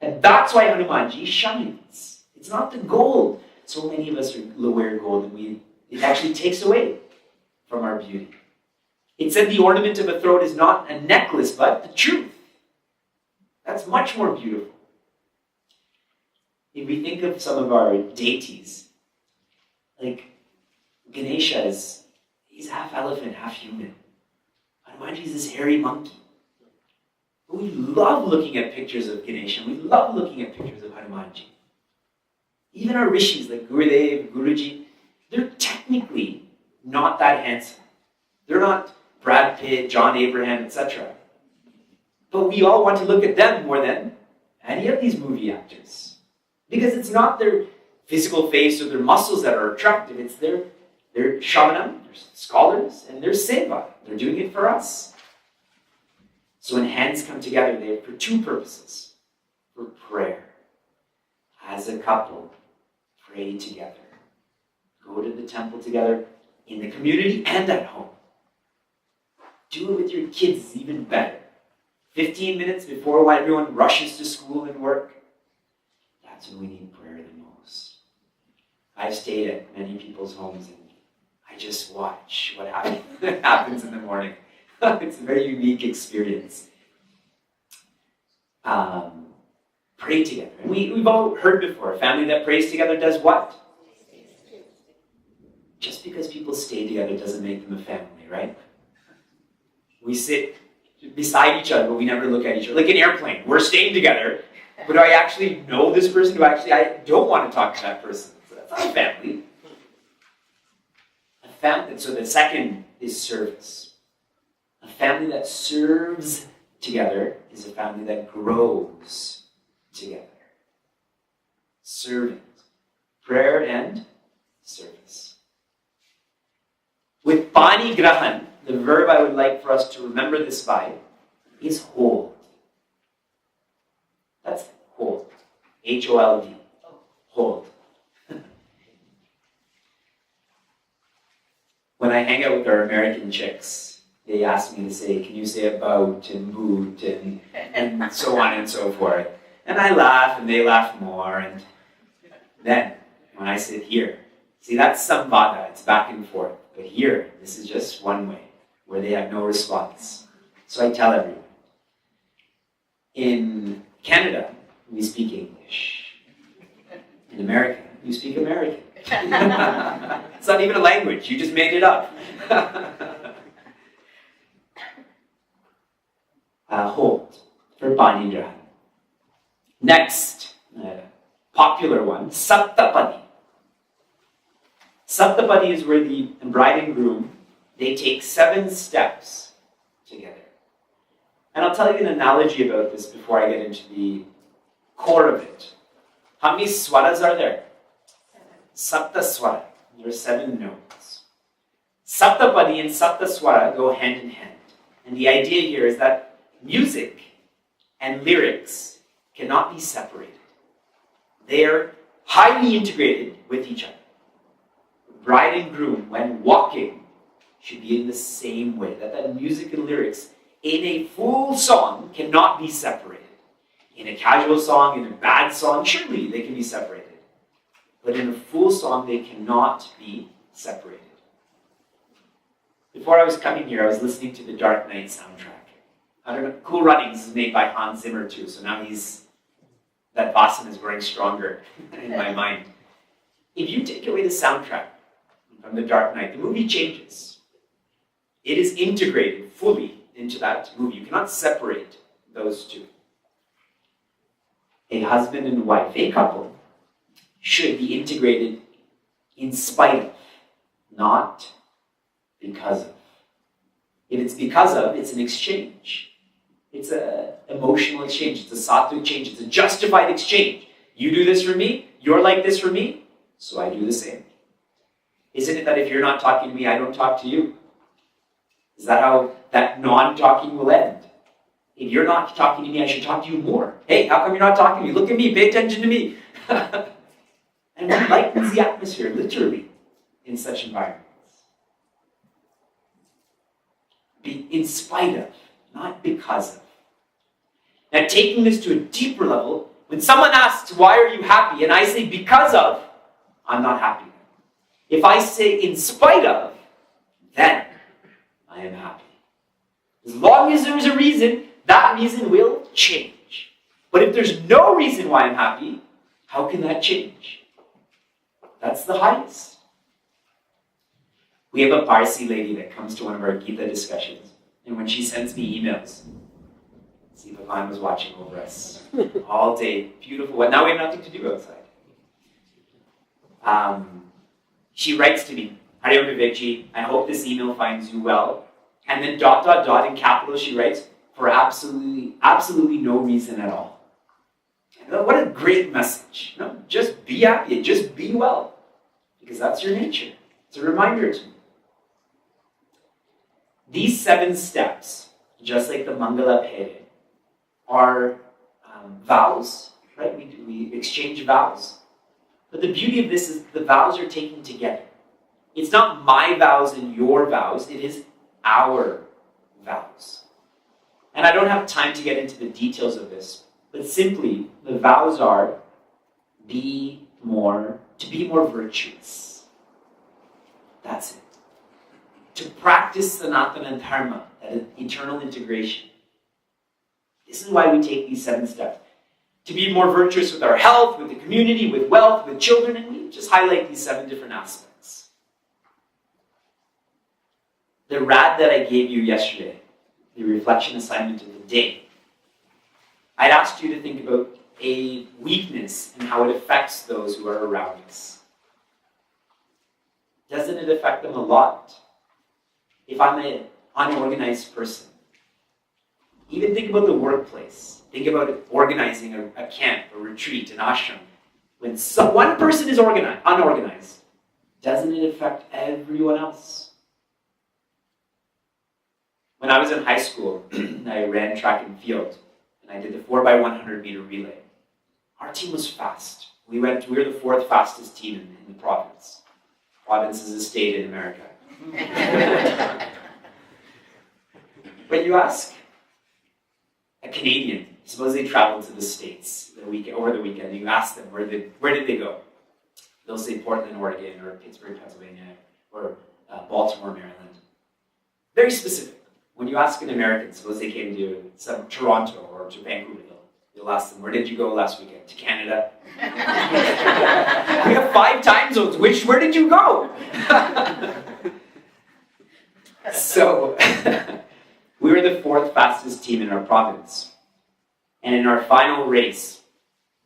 And that's why Hanumanji shines. It's not the gold. So many of us wear gold and it actually takes away from our beauty. It said the ornament of a throat is not a necklace, but the truth. That's much more beautiful. If we think of some of our deities, like Ganesha he's half elephant, half human. Hanumanji is this hairy monkey. But we love looking at pictures of Ganesha. We love looking at pictures of Hanumanji. Even our rishis like Gurudev, Guruji, they're technically not that handsome. They're not Brad Pitt, John Abraham, etc. But we all want to look at them more than any of these movie actors. Because it's not their physical face or their muscles that are attractive. It's their shamanam, their scholars, and their seva. They're doing it for us. So when hands come together, they're for two purposes. For prayer. As a couple, pray together. Go to the temple together in the community and at home. Do it with your kids, even better. 15 minutes before everyone rushes to school and work. That's when we need prayer the most. I've stayed at many people's homes and I just watch what happens in the morning. It's a very unique experience. Pray together. And we've all heard before, a family that prays together does what? Just because people stay together doesn't make them a family, right? We sit beside each other, but we never look at each other. Like an airplane, we're staying together, But do I actually know this person? I don't want to talk to that person. So that's not a family. So the second is service. A family that serves together is a family that grows together. Serving. Prayer and service. With Pani Grahan, the verb I would like for us to remember this by is hold. That's hold. H-O-L-D. Hold. When I hang out with our American chicks, they ask me to say, can you say about and boot and so on and so forth. And I laugh and they laugh more. And then when I sit here, see that's samvada, it's back and forth. But here, this is just one way, where they have no response. So I tell everyone. In Canada, we speak English. In America, we speak American. It's not even a language, you just made it up. Hold for Pani. Next, popular one, Saptapadi. Saptapadi is where the bride and groom, they take 7 steps together. And I'll tell you an analogy about this before I get into the core of it. How many swaras are there? Sapta swara. There are 7 notes. Saptapadi and Sapta swara go hand in hand. And the idea here is that music and lyrics cannot be separated. They are highly integrated with each other. Bride and groom, when walking, should be in the same way. That music and lyrics in a full song cannot be separated. In a casual song, in a bad song, surely they can be separated. But in a full song, they cannot be separated. Before I was coming here, I was listening to the Dark Knight soundtrack. I don't know, Cool Runnings is made by Hans Zimmer too, so now that Vasan is growing stronger in my mind. If you take away the soundtrack from the Dark Knight, the movie changes. It is integrated fully into that movie. You cannot separate those two. A husband and wife, a couple, should be integrated in spite of, not because of. If it's because of, it's an exchange. It's an emotional exchange. It's a sattvic exchange. It's a justified exchange. You do this for me, you're like this for me, so I do the same. Isn't it that if you're not talking to me, I don't talk to you? Is that how that non-talking will end? If you're not talking to me, I should talk to you more. Hey, how come you're not talking to me? Look at me, pay attention to me. And one lightens the atmosphere, literally, in such environments. Be in spite of, not because of. Now, taking this to a deeper level, when someone asks, why are you happy? And I say, because of, I'm not happy. If I say, in spite of, then I am happy. As long as there is a reason, that reason will change. But if there's no reason why I'm happy, how can that change? That's the highest. We have a Parsi lady that comes to one of our Gita discussions, and when she sends me emails, see if Bhagwan was watching over us all day, beautiful. Well, now we have nothing to do outside. She writes to me, Acharya Vivek, I hope this email finds you well. And then ... in capital she writes, for absolutely no reason at all. And what a great message. No, just be happy, just be well. Because that's your nature. It's a reminder to me. These 7 steps, just like the Mangala Pere, are vows, right? We exchange vows. But the beauty of this is the vows are taken together. It's not my vows and your vows, it is our vows. And I don't have time to get into the details of this, but simply the vows are to be more virtuous. That's it. To practice Sanatana Dharma, that is eternal integration. This is why we take these 7 steps. To be more virtuous with our health, with the community, with wealth, with children, and we just highlight these 7 different aspects. The rad that I gave you yesterday, the reflection assignment of the day, I'd asked you to think about a weakness in how it affects those who are around us? Doesn't it affect them a lot? If I'm an unorganized person, even think about the workplace. Think about organizing a camp, a retreat, an ashram. When one person is unorganized, doesn't it affect everyone else? When I was in high school, I ran track and field, and I did the 4x100 meter relay. Our team was fast. We were the fourth fastest team in the province. Province is a state in America. When you ask a Canadian, suppose they traveled to the States over the weekend, you ask them where did they go? They'll say Portland, Oregon, or Pittsburgh, Pennsylvania, or Baltimore, Maryland. Very specific. When you ask an American, suppose they came to Toronto or to Vancouver, you'll ask them, where did you go last weekend? To Canada? We have 5 time zones. Where did you go? So, we were the 4th fastest team in our province. And in our final race,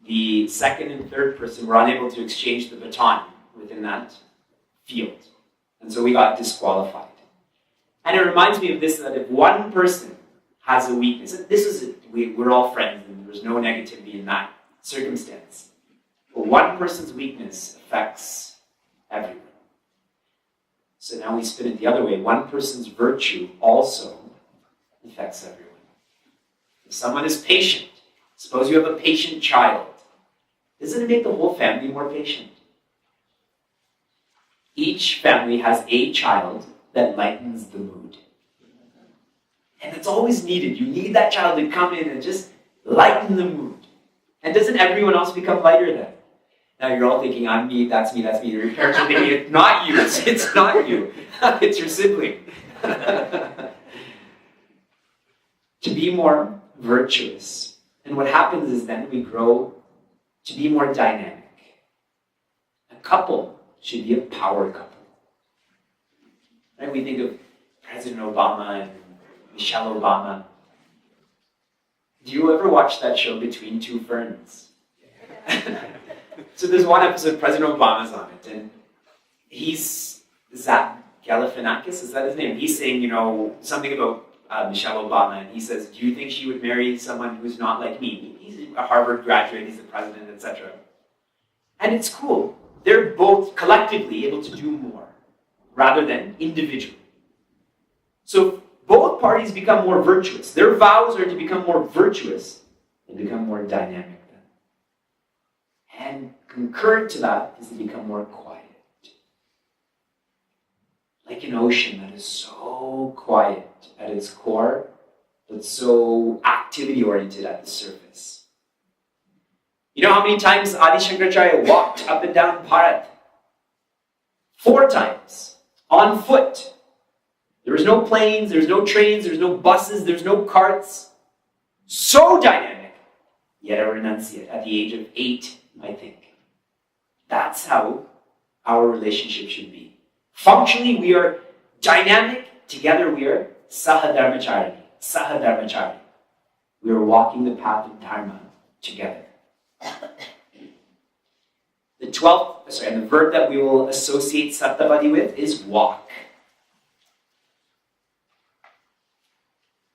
the 2nd and 3rd person were unable to exchange the baton within that field. And so we got disqualified. And it reminds me of this, that if one person has a weakness, we're all friends and there's no negativity in that circumstance. But one person's weakness affects everyone. So now we spin it the other way. One person's virtue also affects everyone. If someone is patient, suppose you have a patient child, doesn't it make the whole family more patient? Each family has a child that lightens the mood. And it's always needed. You need that child to come in and just lighten the mood. And doesn't everyone else become lighter then? Now you're all thinking, I'm me, that's me, that's me. Your parents are thinking, it's not you, it's not you. It's your sibling. To be more virtuous. And what happens is then we grow to be more dynamic. A couple should be a power couple. Right? We think of President Obama and Michelle Obama. Do you ever watch that show Between Two Ferns? So there's one episode, President Obama's on it, and he's Zach Galifianakis, is that his name? He's saying, something about Michelle Obama, and he says, do you think she would marry someone who's not like me? He's a Harvard graduate, he's the president, etc. And it's cool. They're both collectively able to do more, rather than individually. So both parties become more virtuous. Their vows are to become more virtuous and become more dynamic then. And concurrent to that is to become more quiet. Like an ocean that is so quiet at its core, but so activity-oriented at the surface. You know how many times Adi Shankaracharya walked up and down Bharat? 4 times, on foot. There was no planes, there's no trains, there's no buses, there's no carts. So dynamic, yet a renunciate at the age of 8, I think. That's how our relationship should be. Functionally, we are dynamic. Together, we are sahadharmachari. We are walking the path of dharma together. The verb that we will associate satyavadi with is walk.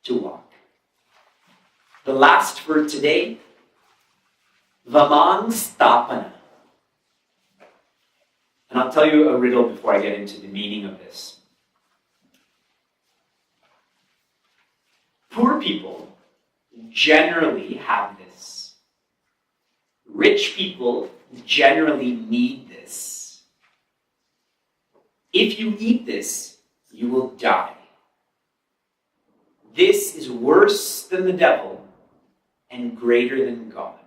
To walk. The last for today, Vamang Stapana. And I'll tell you a riddle before I get into the meaning of this. Poor people generally have this. Rich people generally need this. If you eat this, you will die. This is worse than the devil and greater than God.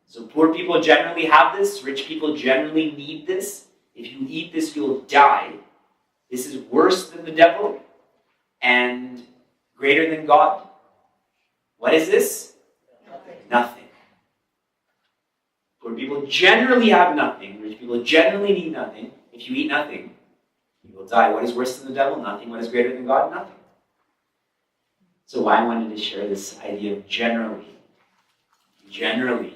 So poor people generally have this. Rich people generally need this. If you eat this, you'll die. This is worse than the devil and greater than God. What is this? Nothing. Poor people generally have nothing. Rich people generally need nothing. If you eat nothing, you will die. What is worse than the devil? Nothing. What is greater than God? Nothing. So why I wanted to share this idea of generally. generally,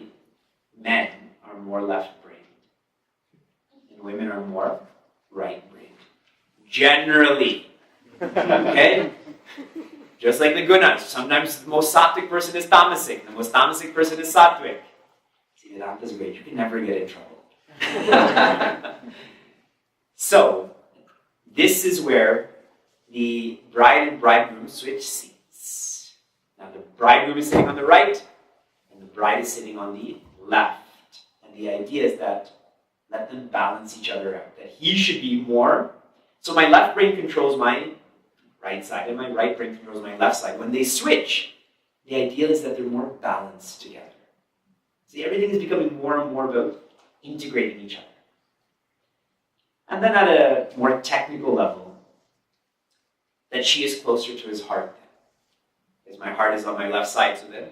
men are more left-brained and women are more right-brained. Generally. Okay? Just like the gunas. Sometimes the most sattvic person is tamasic. The most tamasic person is sattvic. See, Vedanta is great. You can never get in trouble. So, this is where the bride and bridegroom switch seats. Now the bridegroom is sitting on the right, and the bride is sitting on the left. And the idea is that let them balance each other out. That he should be more. So my left brain controls my right side, and my right brain controls my left side. When they switch, the idea is that they're more balanced together. See, everything is becoming more and more about integrating each other. And then at a more technical level, that she is closer to his heart then. Because my heart is on my left side, so then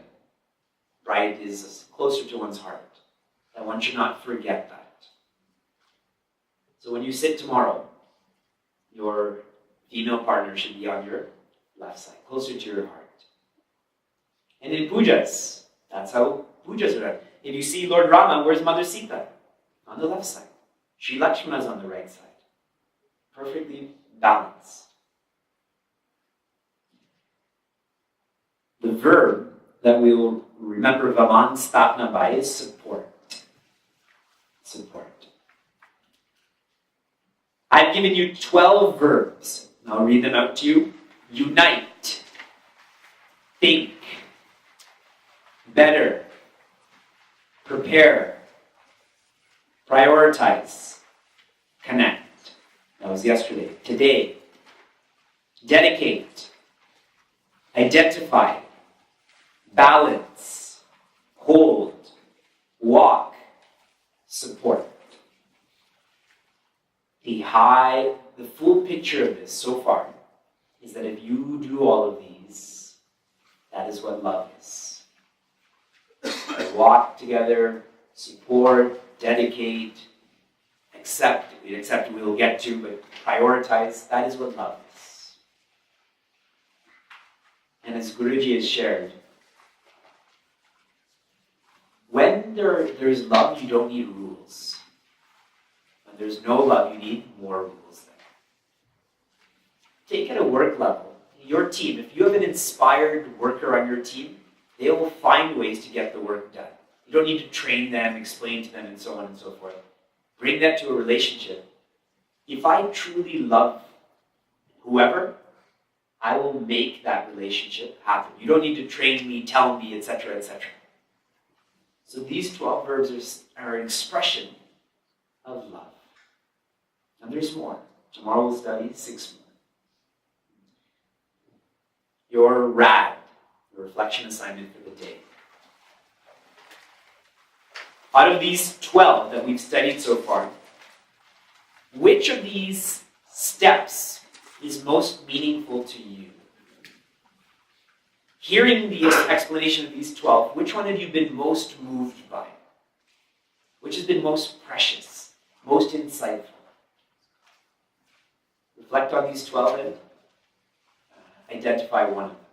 bride is closer to one's heart. And one should not forget that. So when you sit tomorrow, your female partner should be on your left side, closer to your heart. And in pujas, that's how pujas are done. If you see Lord Rama, where's Mother Sita? On the left side. Sri Lakshmana is on the right side. Perfectly balanced. The verb that we will remember Vaman Stapna by is support. Support. I've given you 12 verbs. I'll read them out to you. Unite. Think. Better. Prepare. Prioritize. Connect. That was yesterday. Today. Dedicate. Identify. Balance. Hold. Walk. Support. The full picture of this so far is that if you do all of these, that is what love is. Walk together, support, dedicate, accept. We will get to, but prioritize. That is what love is. And as Guruji has shared, when there is love, you don't need rules. When there's no love, you need more rules there. Take it at a work level. Your team, if you have an inspired worker on your team, they will find ways to get the work done. You don't need to train them, explain to them, and so on and so forth. Bring that to a relationship. If I truly love whoever, I will make that relationship happen. You don't need to train me, tell me, etc., etc. So these 12 verbs are an expression of love. And there's more. Tomorrow we'll study 6 more. Your RAD, your reflection assignment for the day. Out of these 12 that we've studied so far, which of these steps is most meaningful to you? Hearing the explanation of these 12, which one have you been most moved by? Which has been most precious, most insightful? Reflect on these 12 and identify one of them.